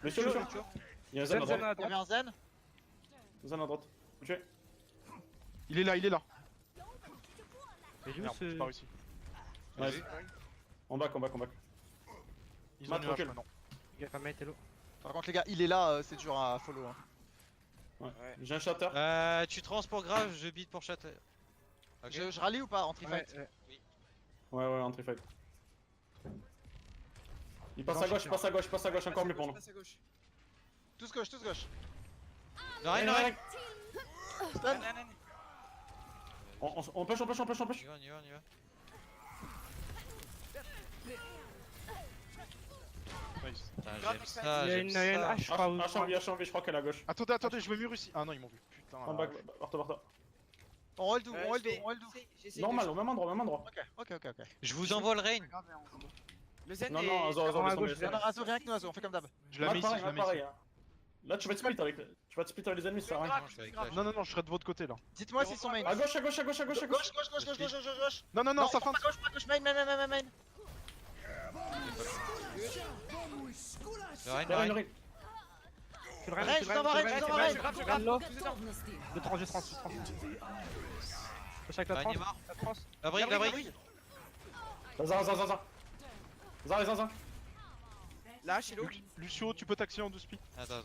Lucio. Il y a un zen à Zen droite. Il y avait un Zen. Zen à droite. Ok. Il est là. Et Merde, juste. j'ai pas réussi. Nice. On back. Ils ont Matt, une hache recule. maintenant. Gaffe à Mate, hello. Par contre, les gars, il est là, c'est dur à follow. Hein. Ouais. J'ai un shatter. Tu transports grave, je beat pour shatter. Ok. Je rallie ou pas en tri-fight? Ouais, entrée fight. Il passe à gauche, encore mieux pour nous. Passe à gauche. Tous gauche. Lorraine. Stun. On push. On y va. Nice. Putain, Grave, j'aime next ça, Il y a j'aime une ça. hache, je crois. ou- je crois qu'elle est à gauche. Attendez, je me mure ici. Ah non, ils m'ont vu. Putain. On back, barre. On hold où? On hold où? J'essaie Normal, de- au même endroit. Ok. Je vous envoie le rain. Le Zen Non, est- non, Azo, à gauche, descendez. Non, Azo, rien que nous, Azo, on fait comme d'hab. Je la mets ici, pareil. Hein. Là, tu vas te split avec les ennemis, ça sert à rien. Non, je suis avec Flash. Non, je serai de votre côté là. Dites-moi s'ils sont main. À gauche. Gauche. Non, ça pas feinte. gauche, main. Lorraine. Reine, je t'envoie Reine. Готовности. Je trans. Je chaque la Lorraine est trans. mort. La trans. La brique. Zara. Là, chez l'eau. Lucio, tu peux taxer en 2 speed. Attends.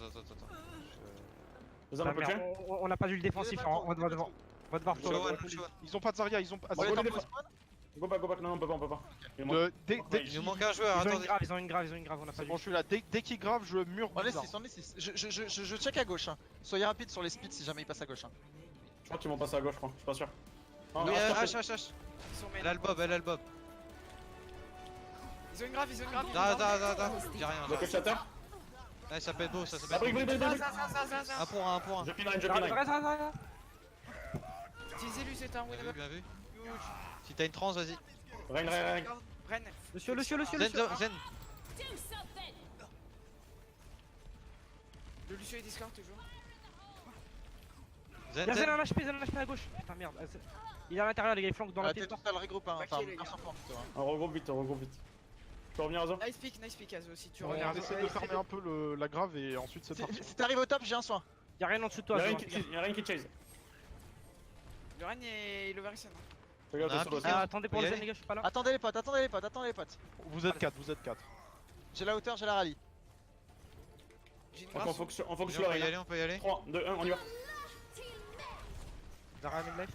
Zara, on peut Merde, tuer. on a pas vu le défensif, on va devoir. On va devoir Lucio one. Ils ont pas de Zarya, ils ont pas. Ouais, Attends, les défenses. Go back, non, on peut pas. Il manque. dès Il nous manque un joueur, Ils ont une attendez. grave, on a pas C'est vu. bon, je suis là. Dès qu'il grave, je mure. On est bizarre. 6. Je check à gauche. Hein. Soyez rapide sur les speeds si jamais il passe à gauche. Hein. crois qu'ils vont passer à gauche, je crois. Je suis pas sûr. Non, Oui, non, H. Ils sont main. Elle a le bob, elle a le bob. Ils ont une grave, ils ont une grave. Da. J'ai rien. bloqué le shatter. Ouais, ça peut être beau, ça peut Ah, être brique, beau. brique, brique, brique. Ça. Un pour un, un pour un. Je pin line, je Reste, pin line. reste. Utilisez-lui, c'est un Bien vu, winnable. bien vu. Si t'as une trans, vas-y. Rein. Bren. Le cieux. Zen. Do something. Le Lucio et Discord toujours. Zen. Y'a Zen un HP à gauche. Putain, merde. Il est à l'intérieur, les gars, il flanque dans la T'es piste. tout seul, regroupe, hein. Enfin, Ok, les gars. personne flanque, toi, hein. On regroupe vite, Tu peux revenir, Azo? Nice pick, Azo aussi. Tu On regardes. essaie de fermer un peu la grave et ensuite c'est parti. Si t'arrives au top, j'ai un soin. Y'a rien en dessous de toi. Y'a rien Zoro. qui chase. Le Ren et l'Overisen. Regarde, On a t'es un sur le piqué. sol. Ah, attendez pour Faut y le Zen, aller. les gars, je suis pas là. Attendez les potes. Vous êtes 4, vous êtes 4. J'ai la hauteur, j'ai la rallye. J'ai une Donc on grave. focus On sur le peut y Rein. aller, on peut y aller. 3, 2, 1, on y va. Zara mid life.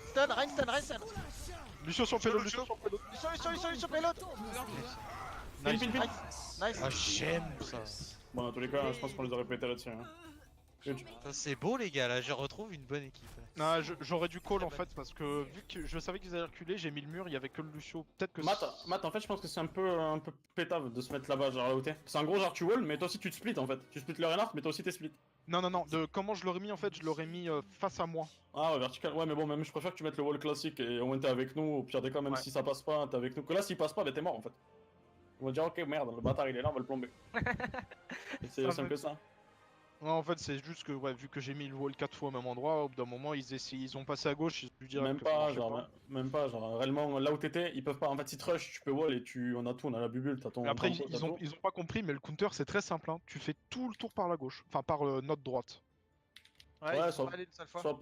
Stun, Rein stun. Lucio sur le pélo, Lucio sur le pélo. Sur payload. Pin. Nice. Ah, j'aime ça. Bon, dans tous les cas, je pense qu'on les aurait pété là-dessus. hein. Ça, c'est beau, les gars. Là, je retrouve une bonne équipe. Ah, j'aurais dû call en fait parce que vu que je savais qu'ils allaient reculer, j'ai mis le mur, il y avait que le Lucio. Peut-être que Matt, en fait, je pense que c'est un peu pétave de se mettre là-bas, genre là où t'es. C'est un gros genre tu wall, mais toi aussi tu te splits en fait. Tu splits le Reinhardt, mais toi aussi t'es split. Non, de comment je l'aurais mis en fait, je l'aurais mis face à moi. Ah ouais, vertical. Ouais, mais bon, même je préfère que tu mettes le wall classique et au moins t'es avec nous. Au pire des cas, même Ouais. si ça passe pas, t'es avec nous. Que là, s'il passe pas, bah t'es mort en fait. On va dire, ok, merde, le bâtard il est là, on va le plomber. Et c'est Ça simple veut- que ça. Ouais, en fait, c'est juste que ouais, vu que j'ai mis le wall 4 fois au même endroit, au bout d'un moment ils ont passé à gauche, ils ont dû dire Même que ça pas, marchait genre, même pas, genre, réellement, là où t'étais, ils peuvent pas. En fait, si tu rush, tu peux wall et on a tout, on a la bubule, t'as ton. Mais après, tempo, t'as tout. ils ont pas compris, mais le counter c'est très simple. Hein. Tu fais tout le tour par la gauche, enfin par notre droite. Ouais, Ouais, ils sont soit- pas allés une seule fois. Soit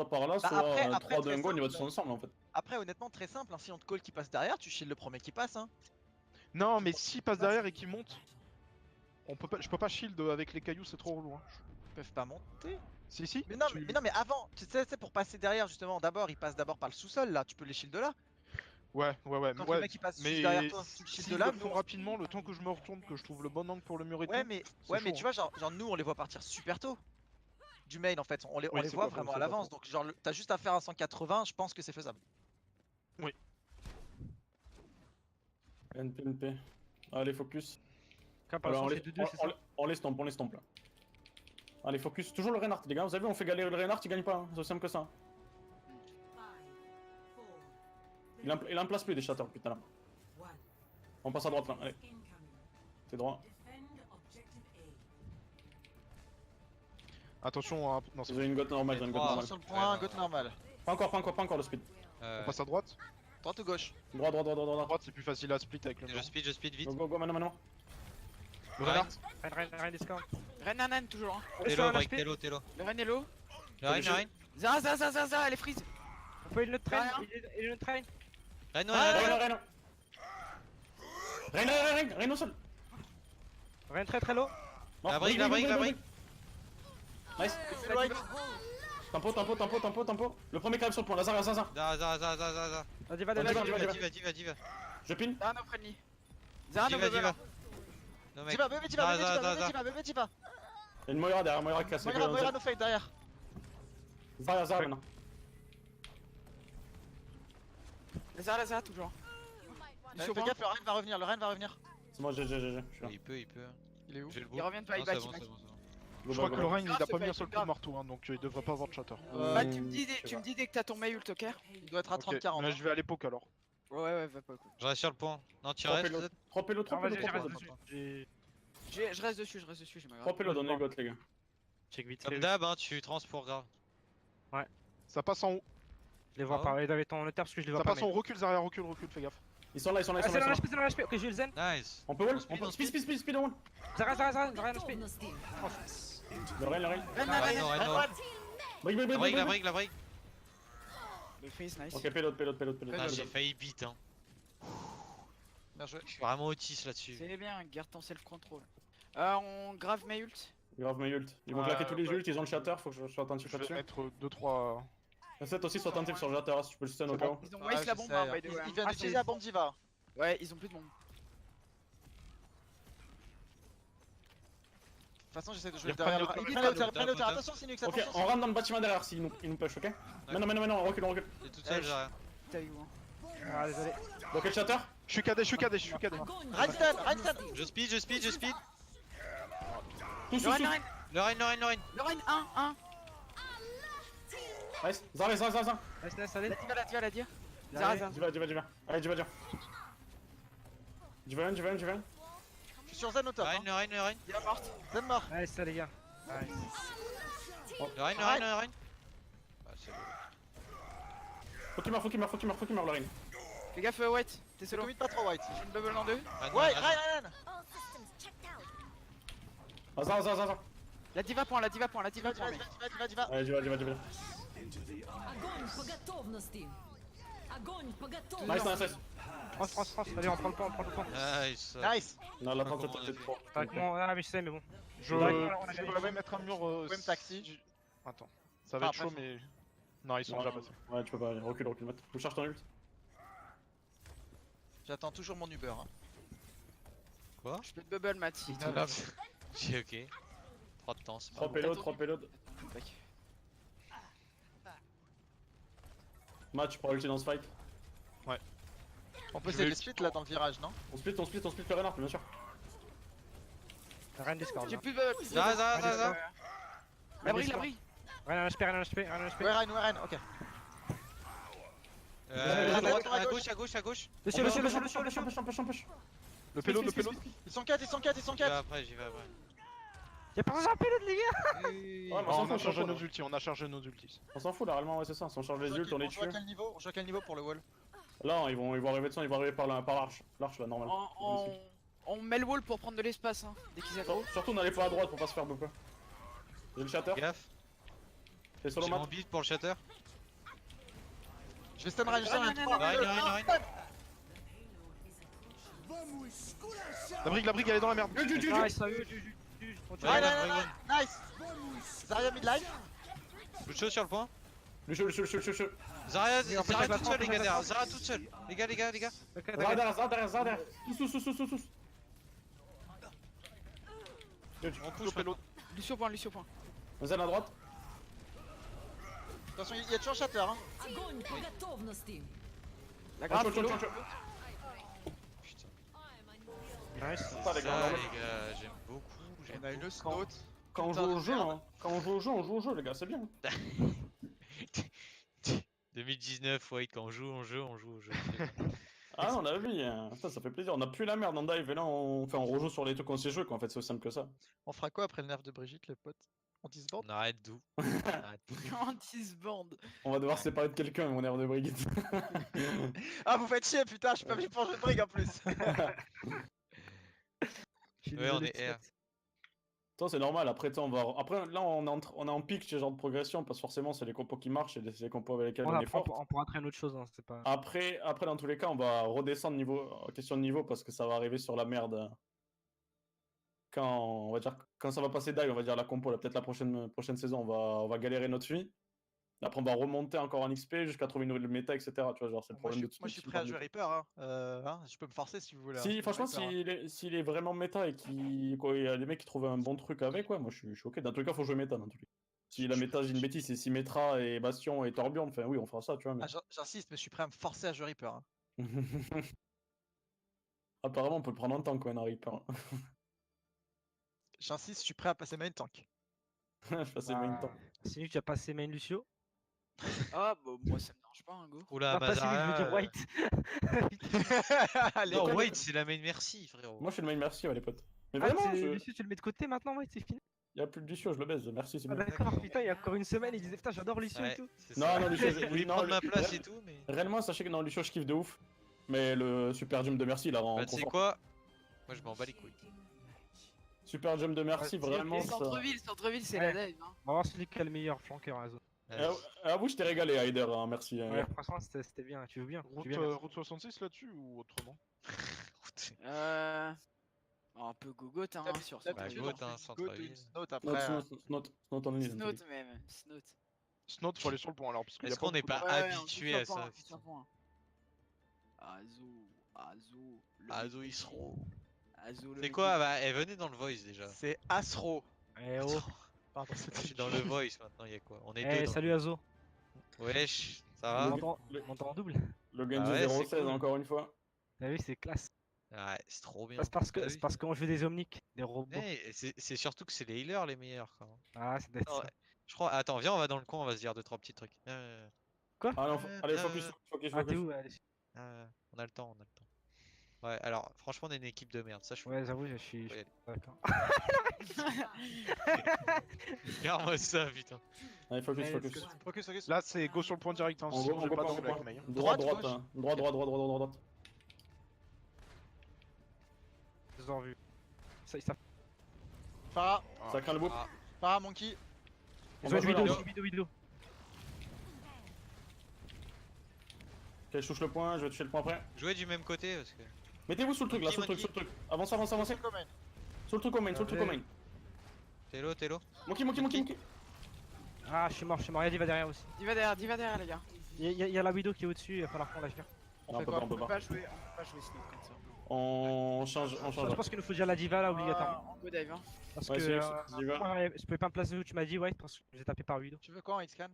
par là, Bah, soit après, 3 très d'un go, on y va simple. tous ensemble en fait. Après, honnêtement, très simple. Hein. Si on te call qui passe derrière, tu shield le premier qui passe. Hein. Non, mais s'ils passent derrière et qu'ils montent, je peux pas shield avec les cailloux, c'est trop relou. Hein. Ils peuvent pas monter. Si. Mais non, mais avant, tu sais, c'est pour passer derrière justement. D'abord, ils passent d'abord par le sous-sol là. Tu peux les shield de là. Ouais. Quand le mec il passe Mais juste derrière toi, tu le shield s'ils de là. le font rapidement, le temps que je me retourne, que je trouve le bon angle pour le mur et Ouais, tout. mais c'est chaud, tu vois, genre nous on les voit partir super tôt. Du main en fait, on les c'est voit pas faux, vraiment c'est à pas l'avance. faux. Donc, genre, t'as juste à faire un 180. Je pense que c'est faisable. NP. Allez, focus. Cap, Alors, c'est 2-2, c'est ça. on les stomp là. Allez, focus. Toujours le Reinhardt, les gars. Vous avez vu, on fait galérer le Reinhardt, il gagne pas. Hein. C'est aussi simple que ça. Il en place plus des shatters, putain là. On passe à droite là, allez. T'es droit. Attention, non, c'est J'ai une gotte normale, j'ai une gotte Ah. normale. Sur le point, Ouais, goth normal. Pas encore le speed. on passe à droite. Droite ou gauche? Droit. À droite, c'est plus facile à split avec le mur. Je speed vite. Go, maintenant. Le Reinhardt. Rien discount. Ren toujours. Hein. Télo, break, télo. Le Ren est low. Le Rein. Zara, elle est freeze. On peut il notre train. Rien. Il est notre train. Rein au sol. Rien très low. La brique. Nice. C'est right. Tempo. Le premier qui arrive sur le point, Lazare. Za. Vas-y, va, Diva. Je pin. Zara no friendly. Zara no Diva. bubble. Non, mec. Diva, bébé Diva. Il y a une Moira derrière, Moira qui a ses Moira no fade derrière. Zara maintenant. Zara toujours. Lucio Fais point. gaffe, le Rein va revenir. C'est moi, GG. Je suis là. Il peut. Il est où? J'ai le Ils bout. reviennent pas, Non, ils c'est back, bon, ils c'est back. bon, c'est bon. Je crois que le Rein il Grave, a c'est pas mis un fait, seul coup de grave. marteau, hein, donc il devrait pas avoir de shatter. Bah, tu me dis dès que t'as ton mail ult, ok? Il doit être à Ok, 30-40. là, je vais à l'époque alors. Ouais, va pas cool. Je reste sur le point. Non, tu restes. 3 pélos. Non, vas-y, je reste dessus. Je reste dessus, j'ai ma 3 grave. pélos dans les gottes, les gars. Check vite. Comme d'hab, hein, tu transports grave. Ça passe en haut. Je les vois Ah pas. Ils avaient ton notaire parce que je les vois Ça pas. passe en haut, recule, Zarya, recule, fais gaffe. Ils sont là. Ah, c'est dans l'HP, c'est dans l'HP. Ok, j'ai eu le Zen. Nice. On peut wall. On Speed on wall. Zara, rien HP. No steam. Le Rein. Rein. Brique. La brique. Le freeze, nice. Ok, pélote. Ah, j'ai failli beat, hein. Bien joué. Je suis vraiment autiste là-dessus. C'est bien, garde ton self-control. On grave mes ult. Grave, mais ult. Ils vont claquer tous les ults, ils ont le shatter, faut que je sois attentif Je vais là-dessus. mettre 2-3. Essaie aussi, sois attentif sur le shatter si tu peux le stun au cas où. Ils ont Ouais, waste la je bombe, sais, hein, by the way. Il vient Ah, d'utiliser c'est- la bombe Diva. Ouais, ils ont plus de bombe. toute façon, j'essaie de jouer Ils derrière le. reprennent Ils le prennent top, le hauteur, top. attention Sinux, Ok, attention. on rentre dans le bâtiment derrière s'ils nous push, ok? Mais non, on recule. T'es toute seule, Zarya. T'as eu hein. Ah, désolé. Donc, le chatter? Je suis KD, je suis KD, je suis KD. Reinstein. Je speed. Tous. Lorraine. Lorraine 1. Nice. Zarya. Nice, allez. La dire. Allez. Zara. J'y vais. Allez, j'y vais. J'y vais. Je suis sur Zen au top. Lorraine. Il est morte. Zen mort. Allez, ça, les gars. Nice. Lorraine. Bah, c'est bon. Faut qu'il meure, Lorraine. Fais gaffe, White. T'es C'est solo. commit pas trop White. J'ai une bubble en 2. Ouais, Ryan. All systems checked out. Zara. La diva point, Diva. Allez, j'y vais. Огонь по готовности. Огонь по готовности. Nice. France. Allez, on prend le point. Nice. Nice. Non, la Comment 37 on a peut-être fait trop. Ah, mais je sais, mais bon. Je vais mettre un mur. Même taxi. Attends, ça va être Enfin, chaud, mais. Non, ils sont déjà passés. Ouais, tu peux pas aller. Recule, Matt. Faut charge ton ult. J'attends toujours mon Uber. Hein. Quoi? Je peux te bubble, Matt. J'ai ok. 3 de temps, c'est pas 3 payloads. Matt, tu pourras ulti dans ce fight. On peut Je essayer vais de split là dans le virage, non? On split le Renard, bien sûr. Rien de Discord. J'ai plus de bubble. Zara. La brille. Rien un HP. Ouais, Ryan, ok. À gauche. Dessus. Push. Le pélo. Ils sont 4. J'y vais après. Y'a pas besoin d'un pélo, les gars. Ouais, mais Oh, on on s'en a chargé fout. nos ultis, On s'en fout là, réellement, ouais, c'est ça. Si on charge les ults, on les tue. On joue à quel niveau pour le wall? Là, ils vont arriver de ça, ils vont arriver par l'arche. L'arche là, normal. On met le wall pour prendre de l'espace hein, dès qu'ils aggro. Surtout, n'allez pas à droite pour pas se faire beaucoup. J'ai le shatter. Gaffe. T'es solo, J'ai Matt. mon build pour le shatter. Je vais stun Ryan, Ryan. Lorraine. La brique, elle est dans la merde. Nice, Ryan, nice. Zarya midline. Coup de chaud sur le point. Le chaud. Zarya En fait, toute seule, les gars, derrière. Zara toute seule. Les gars. Zara derrière. Tous. On pousse pélo. Lucio point. Zen à droite. Attention, il y a toujours Shatter. Hein. Огонь по готовности. La grave, Chaud. Putain. Nice. Ça, les Ça, gars. les gars, j'aime beaucoup. On a eu le snout. Quand on joue au jeu, on joue au jeu, les gars, c'est bien. 2019, ouais, quand on joue au jeu. Ah non, on a vu, ça fait plaisir. On a plus la merde en dive et là on rejoue sur les trucs qu'on sait jouer quoi. En fait, c'est aussi simple que ça. On fera quoi après le nerf de Brigitte, les potes? On disbande? On arrête d'où En 10 bandes. On va devoir se séparer de quelqu'un, mon air de Brigitte. Ah, vous faites chier, putain, je suis pas venu pour jouer de Brig en plus. Ouais, on est R. Ça c'est normal. Après, après là on est en pic ce genre de progression parce que forcément c'est les compos qui marchent et c'est les compos avec lesquels on est fort. On pourra traîner autre chose, hein, c'est pas. Après dans tous les cas on va redescendre question de niveau parce que ça va arriver sur la merde. Quand ça va passer dive, on va dire la compo, là, peut-être la prochaine saison, on va galérer notre vie. Après, on va remonter encore en XP jusqu'à trouver une nouvelle méta, etc. Tu vois, genre, c'est le Moi, problème de je suis prêt à jouer Reaper. Hein. Je peux me forcer si vous voulez. Si, hein. franchement, Reaper, hein. s'il est vraiment méta et qu'il y a des mecs qui trouvent un bon truc avec, ouais, moi je suis ok. Dans tous les cas, faut jouer méta. Dans tous les cas. Si la méta, j'ai une bêtise, c'est Symmetra et Bastion et Torbjorn, enfin oui, on fera ça, tu vois. Mais... Ah, j'insiste, mais je suis prêt à me forcer à jouer Reaper. Hein. Apparemment, on peut le prendre en tank, ouais, un Reaper. J'insiste, je suis prêt à passer main tank. Je passais main tank. Sinon, tu as passé main Lucio. Ah bah moi ça me dérange pas un go. Oula, Pas Sinuc, je veux dire White. Allez, Non, go, wait, c'est la main merci, frérot. Moi, je suis le main merci, ouais, les potes. Mais Ah, vraiment, Lucio, tu le mets de côté maintenant, White, c'est fini. y a plus de Lucio, je le baise. Merci, c'est Ah, bien. d'accord, putain, il y a encore une semaine, il disait putain, j'adore Lucio et Ouais, tout. c'est Non, ça. non, Lucio, Je voulais non, prendre ma place et tout, mais. Réellement, sachez que dans Lucio, je kiffe de ouf. Mais le Super Jump de Merci, il a rend Bah, tu trop sais fort. quoi? Moi, je m'en bats les couilles. Super Jump de Merci, vraiment. ça... Centre-ville, c'est Ouais. la dive. Hein. On va voir celui qui a le meilleur flanqueur à la zone. Avoue, je t'ai régalé, Heider, hein, merci. Ouais, franchement, c'était bien, tu joues bien. Route 66 là-dessus ou autrement? Un peu gogot hein sur ça. D'habitude, Bah, on go, hein, fait centre-ville. une snout après. Not only. Snout même. Snout. Snout, faut aller sur le point alors. Parce qu'il y a Est-ce qu'on pas n'est beaucoup de- pas Ouais, habitué à ça? Azo. Azo, ils seront. Azo. C'est quoi? Bah, elle venait dans le voice déjà. C'est Asro. Eh oh. Pardon, Je suis dans le voice maintenant, y'a quoi? On est Eh deux. salut Azo. Wesh, ça On va? m'entend en double. Le Genji Ah ouais, 016 c'est cool. encore une fois. T'as vu, c'est classe. Ouais, c'est trop bien. C'est parce Bah que oui. c'est parce qu'on joue des omniques, des robots. Eh, c'est surtout que c'est les healers les meilleurs quand même. Ah, ça doit être Non, ça. je crois. Attends, viens, on va dans le coin, on va se dire 2-3 petits trucs. Allez, focus, focus, Ah, t'es focus. où? Allez. On a le temps, on a le temps. Ouais, alors franchement, on est une équipe de merde, ça je Ouais, j'avoue, je suis Faut y aller. d'accord. Regarde-moi ça, putain. Allez, focus, Eh, focus. Focus, focus. Là, c'est go sur le point direct. Hein, On sinon go, j'ai on go pas pas, on d'angle go avec pas. Mei. Droit, Droite, droite, gauche. hein. Droit, droit, droit, droit, droit, droite. Ils ont vu. Ça, ils savent. Para, Ça craint le bout. Ah. para, Monkey. On Ils va ont jouer vidéo, là. vidéo. Ok, je touche le point, je vais toucher le point après. Jouez du même côté parce que. Mettez-vous sous le truc, là, sous le truc, sous le truc. Avancez, avancez, avancez. Sous le truc au main, sous le truc au main. T'es low. Monkey, monkey, monkey, monkey. Ah, je suis mort. Y'a Diva derrière aussi. Diva derrière, les gars. Y'a la widow qui est au-dessus, il va falloir qu'on la gère. Non, on peut pas, on peut On peut pas. pas jouer Snoop comme ça. On change, on Je change. pense qu'il nous faut déjà la Diva là, obligatoirement. En go dive, hein. Parce Ouais, que c'est Diva. moi, je pouvais pas me placer où tu m'as dit, ouais, parce que j'ai tapé par widow. Tu veux quoi en X-Scan?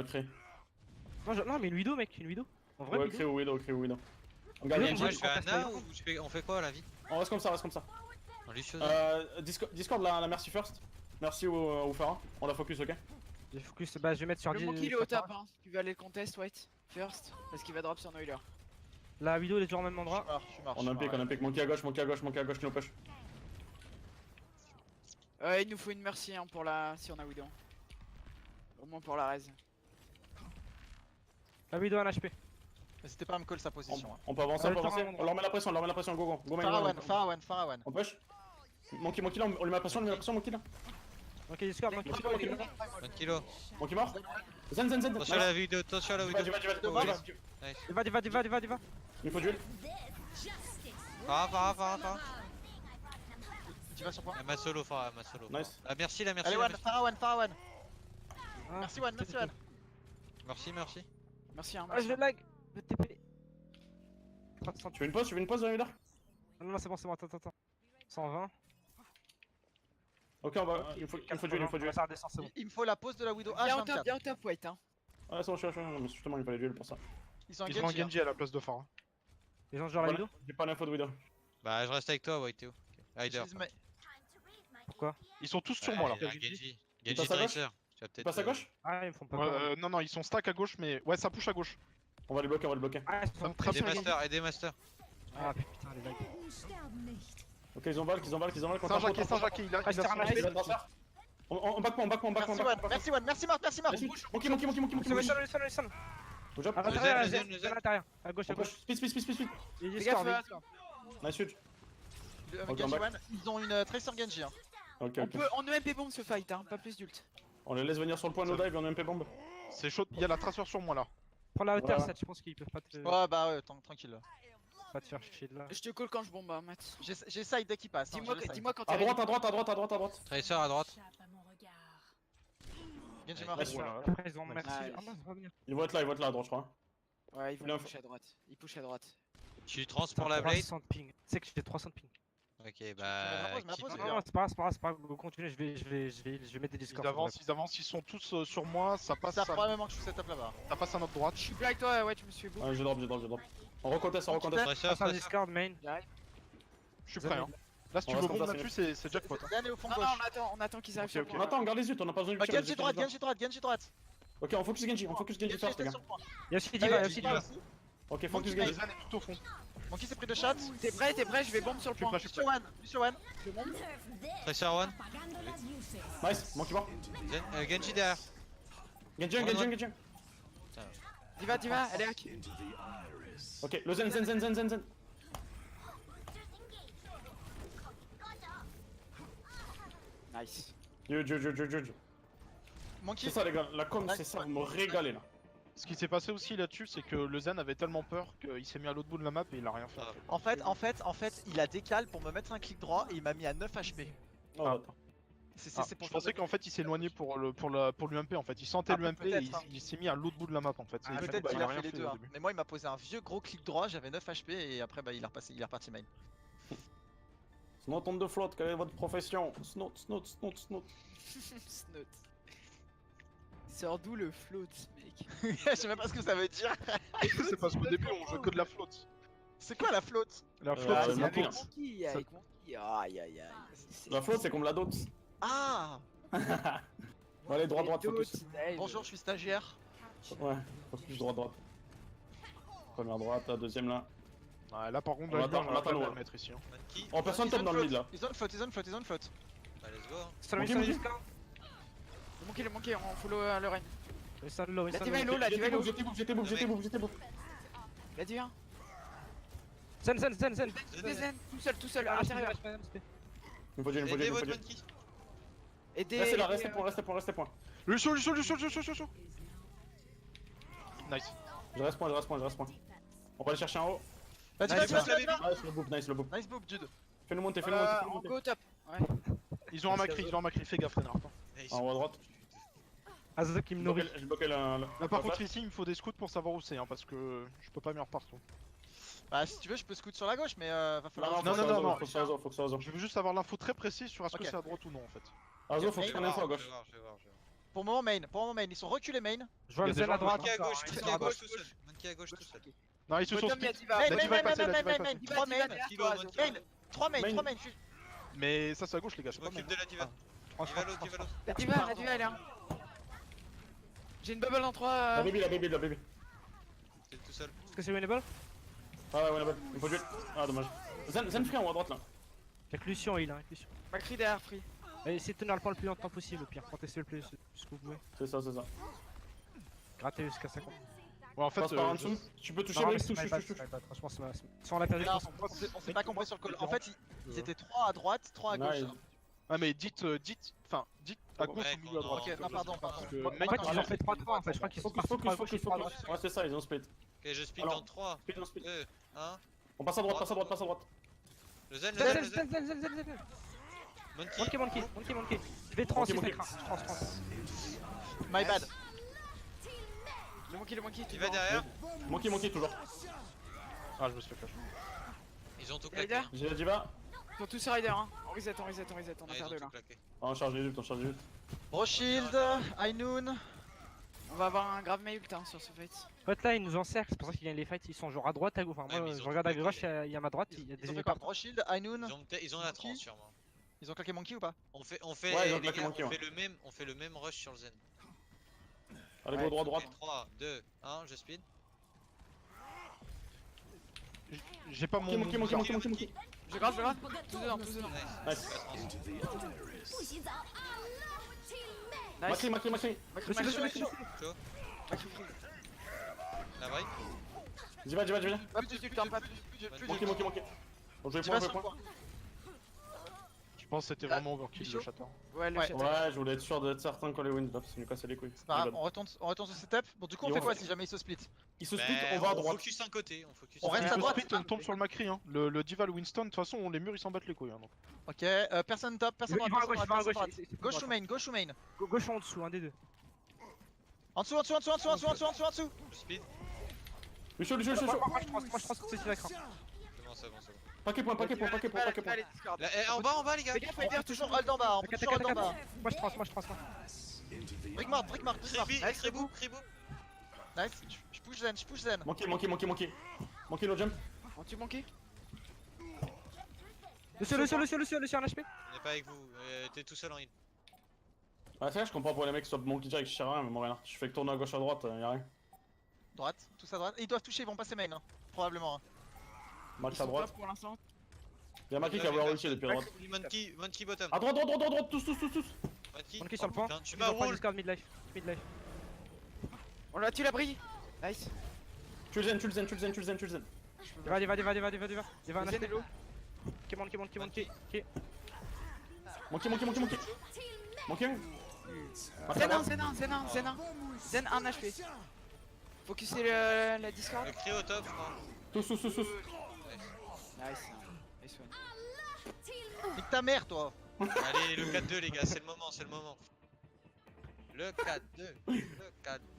Crée. Non, mais une widow, mec, une widow. En vrai, Ouais, widow. crée ou widow, crée ou widow. On garde Widow, Genji. Moi je fais un Contest A ou on fait quoi la vie? On reste comme ça, reste comme ça. On Lucio. Discord, la merci first. Merci au Phara. On la focus, ok? Je focus, bah je vais mettre sur Le 10. Monkey il est au top, hein. Tu veux aller le contest, White first. Parce qu'il va drop sur Noiler. La widow elle est toujours au même endroit. Je suis mort. On a un pic, on a un pic. Monkey à gauche, monkey à gauche, monkey à gauche, qui nous push. Il nous faut une merci hein, pour la. Si on a Widow. Au moins pour la raise. La widow en HP. N'hésitez pas à me call sa position. On peut avancer, on peut Allez, avancer. Phara, On leur met la pression, on leur met la pression. Go, go. Go, main, Farawan, go. Farawan, Farawan. On push. Monkey là, on lui met la pression, Monkey là. Ok, Discord, donc. Monkey, 1 kilo. Monkey mort. Zen. Attention à la vidéo, attention à la vidéo. Diva. Diva. Il faut duel. Farah. Tu vas sur point. Elle m'a solo, Farah, elle m'a solo. Nice. Ah, merci. Allez, One, Farawan. Ah, Merci, One, merci, One. Merci. Merci hein. Ah, je Merci. vais lag. Je vais TP. 300. Tu veux une pause, Leader? Non, c'est bon, attends. 120. Ok, on va. Il faut duel. Ça redescend, c'est bon. Il me faut la pause de la Widow Viens au H24. top, White hein. Ouais, c'est bon, je suis. Mais justement, il fallait duel pour ça. Ils sont Ils ont un engagés. Genji à la place de Phara. Les gens genre la widow. J'ai pas l'info de Widow. Bah, je reste avec toi, White Théo. Rider. Ils sont tous sur moi là. Genji passe à gauche Tracer. Tu vas Tu peut-être. passes à gauche? Ah, ils me font pas peur. Non, ils sont stack à gauche, mais ouais, ça push à gauche. On va les bloquer, Ah, ils sont très Aidez Master. Ah putain, les lags. Ok, ils ont balle, Saint-Jacques, il a Ah, je t'ai ramassé. On back point. Merci, One. Merci, Marc. Monkey. Listen. Good job. À l'intérieur, à gauche. Speed. Il est Fais gaffe, Discord. Nice shoot. Genji One. Ils ont une Tracer Genji. Hein. Ok. On EMP bomb ce fight, hein. Pas plus d'ult. On les laisse venir sur le point, no dive et on MP bomb. C'est chaud, il y a la tracer sur moi là. Prends la hauteur, Ouais. 7, je pense qu'ils peuvent pas te Ouais, bah ouais, tranquille. pas te faire chier de là. Je te call quand je bombe, hein, Matt. J'essaye dès qu'il passe. Dis-moi quand À t'es droite. Tracer à droite. Genji mort. Nice. Après, ils ont merci. Nice. Ah non, ça va venir. Ils vont être là à droite, je crois. Ouais, ils L'info. vont push à droite. Ils push à droite. Tu trans pour la blade. 300 de ping. Tu sais que j'ai 300 de ping. Ok, bah. Je me repose, Non, non, c'est pas grave, go continue, je vais mettre des discords. Ils avancent, ils sont tous sur moi, ça passe Ça à, probablement que je fais setup là-bas. ça passe à notre droite. Je suis plus avec toi, ouais, tu me suis beau. Ouais, j'ai drop. On reconteste. Tracer, Passe un discord main. Je suis prêt. Hein. Là, si tu On veux reste comme bombe ça, là-dessus, c'est jackpot. hein. Zen est au fond Non, gauche. on attend qu'ils arrivent Ok, sur ok. le On point. attend, on garde les yeux, on a pas besoin de lutter. Genji droite. Ok, on focus Genji first, les gars. Il y a aussi Diva, Ok, focus Genji. Zen est tout au fond. Monkey s'est pris de shot. T'es prêt, je vais bombe sur le point. Je suis prêt. Lucio One. Tracer one. Nice, Monkey mort. Genji derrière. Genji. Diva, elle est hack. Ok, le Zen. Nice. Huge. Monkey. C'est ça, les gars, la com, c'est ça, vous me régalez là. Ce qui s'est passé aussi là-dessus, c'est que le Zen avait tellement peur qu'il s'est mis à l'autre bout de la map et il a rien fait. En fait, il a décalé pour me mettre un clic droit et il m'a mis à 9 HP. Oh, attends. C'est pour Je pensais qu'en fait il s'est éloigné pour l'UMP en fait. Il sentait Ah, l'UMP et peut-être, hein. il s'est mis à l'autre bout de la map en fait. Et du coup, Peut-être bah, qu'il il a rien fait les deux. au Hein. début. Mais moi, il m'a posé un vieux gros clic droit, j'avais 9 HP et après, bah, il est reparti main. Snot on the float, quelle est votre profession? Snot. Snot. Sors d'où le float, mec? Je sais même pas ce que ça veut dire. C'est parce qu'au début on joue que de la flotte. C'est quoi la flotte? La flotte, flotte, c'est c'est mon Avec tour. Monkey, avec Monkey. Aïe aïe aïe. La float, c'est comme la dot. Ah. Bon, allez, droit, focus. Bonjour, je suis stagiaire. Ouais, focus, droit. Première droite, la deuxième là. Ouais, là par contre, On la attend, lumière, on j'aurais pas attend, dû la ouais. mettre ici. Hein. Monkey. Oh, personne tombe dans le mid là. Ils ont flotte. Bah, let's go. Hein. Stun, Monkey, stun, Monkey. stun. Le monkey, on follow le Reign. Stun low, La stun diva est low. low, la diva est low. J'étais bouffe. La diva. Zen. Zen, tout seul, à l'intérieur. Il me faut Aidez dire. votre Monkey. Aidez. Restez là, restez point. Lucio. Nice. Je reste point. On va aller chercher en haut. La diva, Nice, Nice, le boop. Nice boop, dude. Fais-nous monter. En go top. Ouais. Ils ont un Macri, fais gaffe Renard. Nice. En haut à droite. Azok qui me nourrit. Je bloquais la. Là par contre ici il me faut des scouts pour savoir où c'est, hein, parce que je peux pas venir partout. Bah, si tu veux, je peux scoot sur la gauche, mais va falloir. Non, Faut que ça Azo, faut que ça Azo. Je veux juste avoir l'info très précise sur est-ce que Ok. c'est à droite ou non en fait. Azo, faut que Je tu prennes info à gauche. Je vais voir. Pour le moment, main. Ils sont reculés main. Je vois Il y le a des Zen gens à droite. Monkey à gauche, Ils Monkey sont à à gauche tout seul. Monkey à gauche tout seul. Non, ils se sont Bottom, split. la diva. Main, La diva est passée, la diva est passée. 3 main. Kilo, Monkey. 3 main. Mais ça c'est à gauche les gars, Je c'est pas m'occupe mal. de la diva. Je Diva low, diva low. La diva, elle est là. J'ai une bubble en 3. La baby. T'es tout seul. Est-ce que c'est winnable? Ah ouais, la il faut tuer. Ah, dommage. Zen free en haut à droite là. Avec Lucian heal, hein, Lucian. Macri derrière free. Essayez de tenir le point le plus longtemps possible au pire. Contestez le plus ce que vous pouvez. C'est ça. Grattez jusqu'à 50. Ouais, en fait, Passe par en dessous. Tu peux toucher, Non, Brick, mais c'est touche. my bad. Franchement, c'est si on l'a perdu, Non, on s'est pas compris sur le call. En fait, ils étaient 3 à droite, 3 à gauche. Nice. Ah mais dites à gauche Ouais, ou milieu à droite. Ok, non, pardon. Parce que En mec, fait, ils ont fait 3-3 en fait. Je crois qu'ils sont partis 3 à gauche et 3 à droite. Ouais, c'est ça, ils ont split. Ok, je speed Alors, dans 3, Split, on split. 2, 1. On passe à droite. Le zen. Zen. Monkey. Monkey. V3 aussi, Monkey. France. My bad. Le monkey, Il va derrière. Monkey toujours. Ah je me suis fait flash. Ils ont tout Rider. claqué. J'ai la diva. Ils sont tous rider, hein. On reset, on a Ouais, ils ont perdu tout là. claqué. Ah, on charge les jupes. Rothschild, High Noon. On va avoir un grave ult hein, sur ce fight. En fait, là, ils nous encerclent. C'est pour ça qu'ils gagnent les fights. Ils sont genre à droite, à gauche. Enfin, Ouais, moi, mais ils je ont regarde à tout gauche, claqué. il y a ma droite, il y a des Ils ont fait ennemis quoi? partout. Rothshield, High Noon. Ils ont la 30 sûrement. Ils ont claqué Monkey ou pas? On fait Ouais, ils ont les claqué gars, Monkey, on ouais. fait le même rush sur le zen. Allez, go droite. 3, 2, 1, je speed. J'ai pas mon. Monkey. Je grave. Tous dedans. Nice. Nice. Nice. Macri. Macri free. La vraie. Diva. Pas plus du temps, pas plus. Monkey. On joue Diva point, sur point. point. Je pense que c'était vraiment overkill le château. Ouais, le Ouais. chat. Ouais, je voulais être sûr d'être certain qu'on les win là, parce que nous casser les couilles. C'est pas grave, on retourne sur setup. Bon, du coup, on Et fait on quoi fait- si jamais ils se split? Ils se split, on va à On droite. focus un côté. On un reste côté. à droite. On tombe sur le Macri, hein. Le Diva, le Winston, de toute façon les murs ils s'en battent les couilles. Hein, donc. Ok, personne top, personne Ils vont à gauche, ils vont à gauche. Gauche ou main, gauche ou main. Gauche en dessous, un des deux. En dessous. Je speed. Lucio. Moi, je pense que c'est l'écran. C'est bon. Paquet point. Allez, Discord. Là, en bas les gars. Fais gaffe, On peut toujours hold en bas, Moi, je trans. Brick mort. Cribou. Nice, je push zen. Monkey. Monkey no jump. On tue monkey. Lucio, un HP. On est pas avec vous. T'es tout seul en heal. Ouais, c'est vrai, je comprends pour les mecs qui soient Monkey direct, je sers à rien, mais bon, rien. Je fais que tourner à gauche à droite, y'a rien. Droite, tous à droite. Et ils doivent toucher, ils vont passer main, hein. Probablement. hein. Max Ils à sont droite. top pour l'instant. Y'a Macri qui a vouloir ulti depuis à droite. Monkey bottom. À droite, tous. Monkey sur le point. Putain, tu m'as roule. Discord midlife. On l'a tué la brille. Nice. Tu le zen. Va. Un Le HP. zen est low. Monkey. Monkey. Zen 1 HP. Focuser la Discord. Le cri au top, je crois. Tous. Nice. Nice one. Nique ta mère, toi. Allez, le 4-2 les gars, c'est le moment. Le 4-2.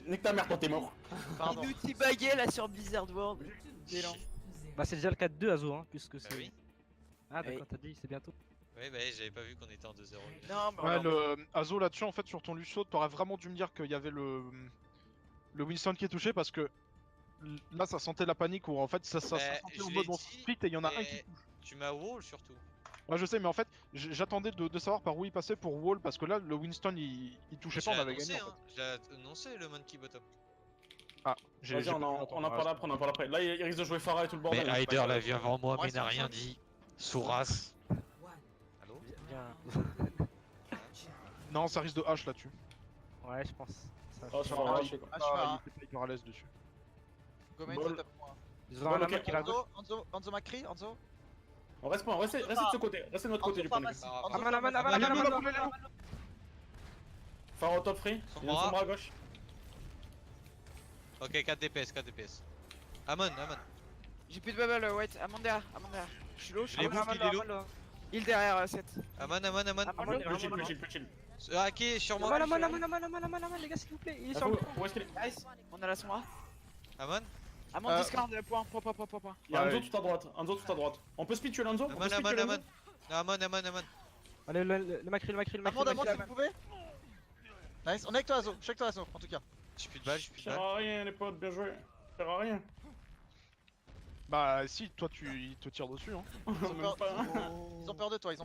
Nique ta mère quand t'es mort. Pardon. Inoutil baguet là sur Blizzard World. Délan. Bah, c'est déjà le 4-2 Azo, hein, puisque Bah c'est. oui. Ah d'accord, t'as dit c'est bientôt. Ouais, bah j'avais pas vu qu'on était en 2-0. Non, mais Ouais, alors, le Azo là-dessus, en fait, sur ton Lucio, t'aurais vraiment dû me dire qu'il y avait le Winston qui est touché parce que là, ça sentait la panique ou en fait, ça sentait je en l'ai mode on dit, split et il y en a un qui mais touche. tu m'as wall surtout. Ouais, je sais, mais en fait, j'attendais de savoir par où il passait pour wall parce que là, le Winston il touchait Je pas, l'ai on avait annoncé, gagné en hein. fait. Je l'ai annoncé le monkey bottom. Ah, Vas-y, j'ai on pas en vu, attends, on en parle après, on en parle après. Là, il risque de jouer Pharah et tout le bordel. Mais hein, Hyder l'a vu avant moi, Ouais, mais n'a c'est rien ça. dit. Souras. Allô? Bien. Non, ça risque de H là-dessus. Ouais, je pense. Ça, Oh, je ça pense. va, Ah, je sais quoi. je suis Ah, là. il était pas hyper à l'aise dessus. Gomain, Ball. ça tape moi. Ils ont un Bon, ok. Aman qui l'a gauche. Anzo McCree, Anzo. On reste pas, restez de ce côté, restez de notre côté du point de vue. Aman. Pharah au top free, il y a une sombre à gauche. Ok, 4 DPS, 4 DPS. Amon. j'ai plus de bubble, White. Amon derrière. Je suis low, je Les suis low. bouffes, il est low. Il derrière 7. Amon. Plus chill. Ok, sur moi. Aman, les gars, s'il vous plaît. Il est sur le Où est-ce qu'il est? Nice. On a la sombra. Amon. Amon discard, point. Il y a Ouais. Anzo tout à droite, On peut speed tuer l'Anzo? On peut speed tuer l'Anzo? Amon. Allez, le Macri. Amon, si vous pouvez. Nice, on est avec toi, Azo. Je suis avec toi, Azo, en tout cas. J'ai plus de balles. Ça sert à rien les potes, bien joué. Ça sert à rien. Bah, si, toi, il te tire dessus, hein. Même pas. Ils ont peur de toi, Ils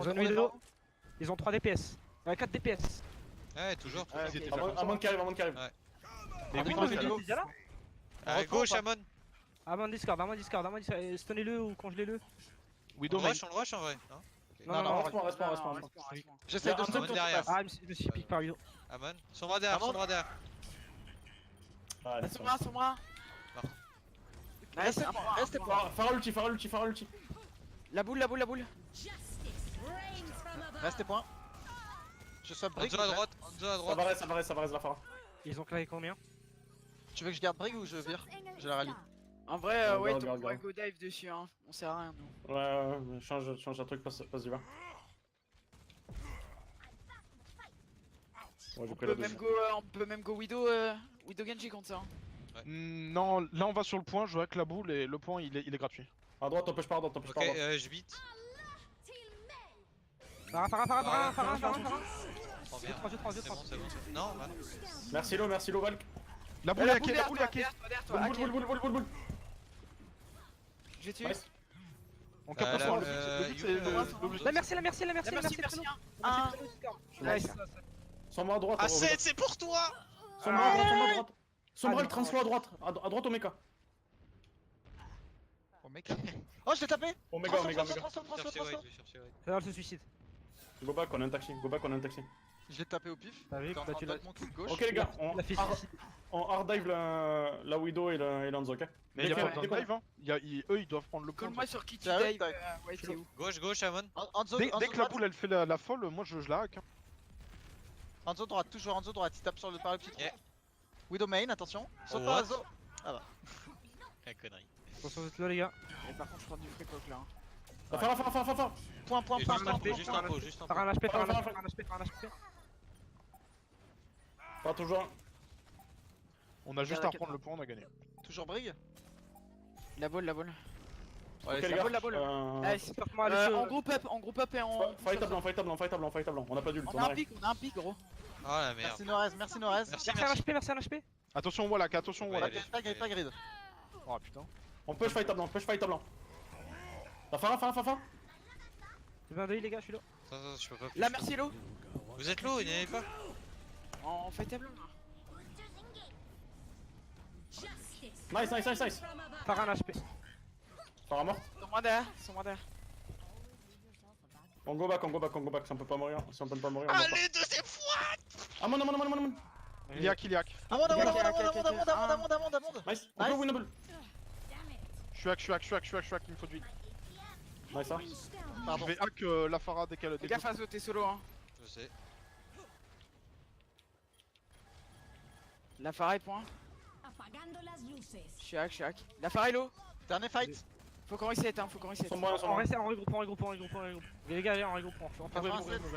ont mis le dos. Ils ont 3 DPS. 4 DPS. Ouais, toujours. Ils étaient Amon qui arrive. Ouais. Mais oui, Amon, c'est il est déjà là. À gauche, Amon. Amon Discord. Stunnez-le ou congelez-le. Widow On main. rush en vrai. Non. Non, Reste pas. J'essaie de Anzo sauver qui- derrière. Ah, je me suis piqué par Ludo. Amon. Sombre derrière. Ah, La sombra. Nice. Restez pas. Pharah ulti. La boule. Restez point. Je swap Brig. Anzo à droite. Ça va reste la Pharah. Ils ont claqué combien? Tu veux que je garde Brig ou je vire? Je la rallie. En vrai, ouais, Garde. on pourrait go dive dessus, hein. On sert à rien, nous. Ouais, change un truc, passe du bas. Ouais, j'ai pris la deuxième. On peut même go Widow Genji contre ça. Hein. Non, là, on va sur le point, je joue avec la boule et le point, il est gratuit. À droite, on push par droite. Ok, je bite. Farah. Trop bien. 3, C'est bon. Non, bah non. Merci Lo, Valk. La boule est hackée, la boule est hackée. Derrière toi, hacké. Boule. Je vais tuer. Nice. On capte là, pas le but, c'est l'objectif. La merci. Merci. Un. Nice. Sombre à droite. Ah, c'est pour toi. Sombre à droite. Sombre le transfo à droite. À droite au mecha. Oh mec. Oh, je l'ai tapé. Oméga. Transforme. Chercher White. Elle se suicide. Go back, on a un taxi. Je l'ai tapé au pif. T'as vu? T'es en Bah, train tu de l'as. mettre mon cul de gauche. Ok les gars, Il a fait suicide. on hard dive la Widow et l'Anzo, ok? Mais il y a pas besoin de dive, hein. Eux, ils doivent prendre le point. Colle-moi sur qui tu Sérieux, dive. t'as- Ouais, t'es où? Gauche, Amon. Anzo Dès que la droite. boule, elle fait la folle, moi, je la hack. Hein. Anzo droite, toujours Anzo droite. Il tape sur le par le petit trou. Yeah. Widow main, attention. Saute What pas Anzo. La connerie. Attention, vous êtes là, les gars. Et par contre, je prends du free coq là. Hein. Fort. Point. Juste un pot. Farah un HP. Pas toujours. On a juste à reprendre le point, on a gagné. Toujours Brig. La boule. Ouais, Ok c'est les bon. gars, Nice. On group up et on. fight à blanc. On a pas d'ult, On a un pic, gros. Oh la merde. Merci Norez. Merci. Merci un HP. Attention, Wallach, attention, Ouais, Wallach. allez. Pas grid. Oh putain. On push fight à blanc. La Pharah. J'ai 22, les gars, je suis là. Attends, je peux pas. La merci Lo. Vous êtes low, il n'y en avait pas. On fait tableau là. Nice. Farah un HP. Pharah mort. Ils sont moins derrière. On go back, si on peut pas mourir. Si on peut pas mourir, on Ah, meurt pas. les deuxième fois. Amon. Il y hack. Amond. Nice. On go winnable. Je suis hack, il me faut du vite. Nice, hein. Je Pardon. vais hack la Farah dès qu'elle Fais gaffe Azo, t'es solo hein. Je sais. La Farah est point. Je suis hack. La Farah est low. Dernier fight. Faut qu'on reset, hein, faut qu'on reset. Ils sont bons. On reste en regroupe. Les gars, allez, en regroupe.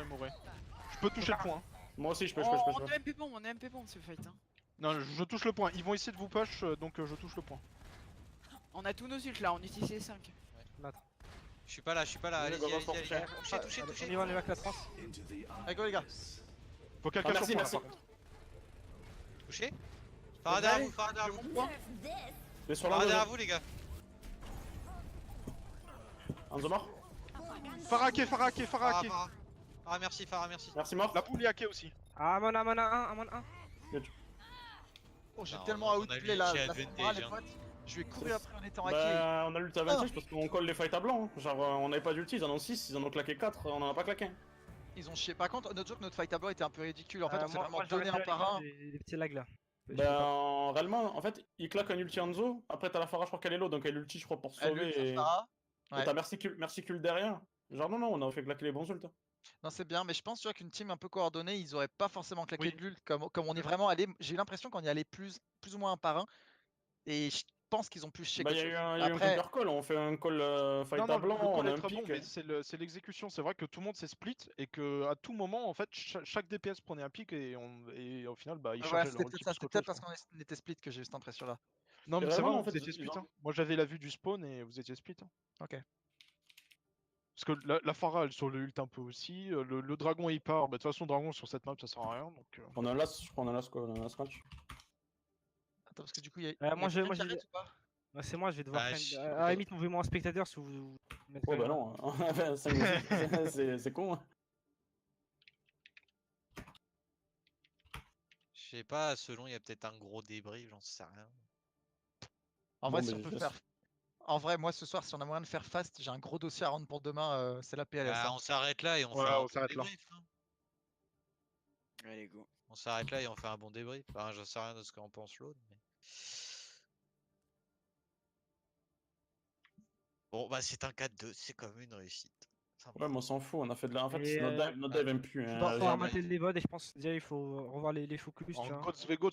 Mourir. Je peux toucher le point. Moi aussi, je peux. On est MP bomb ce fight. Hein. Non, je touche le point. Ils vont essayer de vous push, donc je touche le point. On a tous nos ults là, on utilise les 5. Je suis pas là, Oui, allez-y, go, go, allez-y, touché. allez-y. Touchez. On y va, on y va avec la trans. Allez, go les gars. Faut quelqu'un merci, sur point, merci. là, par contre. Touché. Farah derrière vous, Farah derrière vous. Mais sur Farah la derrière vous, les gars. Hanzo mort. Farake. Farah, merci, Farah, merci. Merci mort. La poule Yake aussi. Ah, mana 1, à mana 1. Oh, j'ai Non, tellement on a outplay l'ulti là. advantage, Les hein. potes. Je lui ai couru après en étant hacké. Bah, on a l'ulti advantage parce qu'on colle les fights à blanc. Hein. Genre, on avait pas d'ulti, ils en ont 6, ils en ont claqué 4, on en a pas claqué un. Ils ont chié. Par contre, notre joke, notre fight à blanc était un peu ridicule. En fait, on s'est vraiment j'aurais donné fait un par un. des petits lags là. Bah, réellement, en fait, il claque un ulti Hanzo, après t'as la Farah, je crois qu'elle est low, donc elle ulti, je crois, pour se Elle sauver. ult Et Farah. Ouais. t'as Mercicule derrière. Genre, non, on a fait claquer les bons ults. Non, c'est bien, mais je pense tu vois, qu'une team un peu coordonnée, ils auraient pas forcément claqué Oui. de l'ult. Comme on est vraiment allé. J'ai eu l'impression qu'on y allait plus ou moins un par un. Et je pense qu'ils ont pu chier Bah, quelque il y chose. a eu un Après, counter call, on fait un call fight Non, à le blanc, call on a est un très bon, pic. mais c'est l'exécution. C'est vrai que tout le monde s'est split et que à tout moment, en fait, chaque DPS prenait un pic et au final, bah, ils voilà, chargeaient c'était leur peut-être ulti ça. plus C'était qu'autre peut-être chose, parce qu'on était split que j'ai eu cette impression-là. Non, Et mais c'est vraiment, vrai, en fait, vous étiez ils split. ont- Hein. Moi, j'avais la vue du spawn et vous étiez split. Hein. Ok. Parce que la Pharah, elle sur le ult un peu aussi. Le dragon, il part. Bah, de toute façon, dragon sur cette map, ça sert à rien. Donc, On a un last, je crois, on a un last quoi, on a un last match. Attends, parce que du coup, il y a. Moi, il y a quelqu'un moi, qui arrête ou pas Ouais, c'est moi, je vais devoir Bah, prendre. je- À la limite, envoyez-moi un spectateur si vous mettez Oh quand bah même. non, on a fait 5 c'est con. Hein. Je sais pas, selon, il y a peut-être un gros débris, j'en sais rien. En Bon, vrai, si mais on peut je- faire. En vrai, moi ce soir, si on a moyen de faire fast, j'ai un gros dossier à rendre pour demain. C'est la PLS. Bah, hein. on s'arrête là et on Ouais, fait un on bon s'arrête là. débrief. Hein. Allez, go. On s'arrête là et on fait un bon débrief. Enfin, j'en sais rien de ce qu'en pense l'autre. Mais... Bon, bah, c'est un 4-2, c'est quand même une réussite. Ça Ouais, mais on s'en fout, on a fait de la. En fait, Et, notre dive aime plus. Il Hein, va ouais, falloir ouais. mater les VOD et je pense déjà il faut revoir les focus. Tu en vois. Gods v Gods,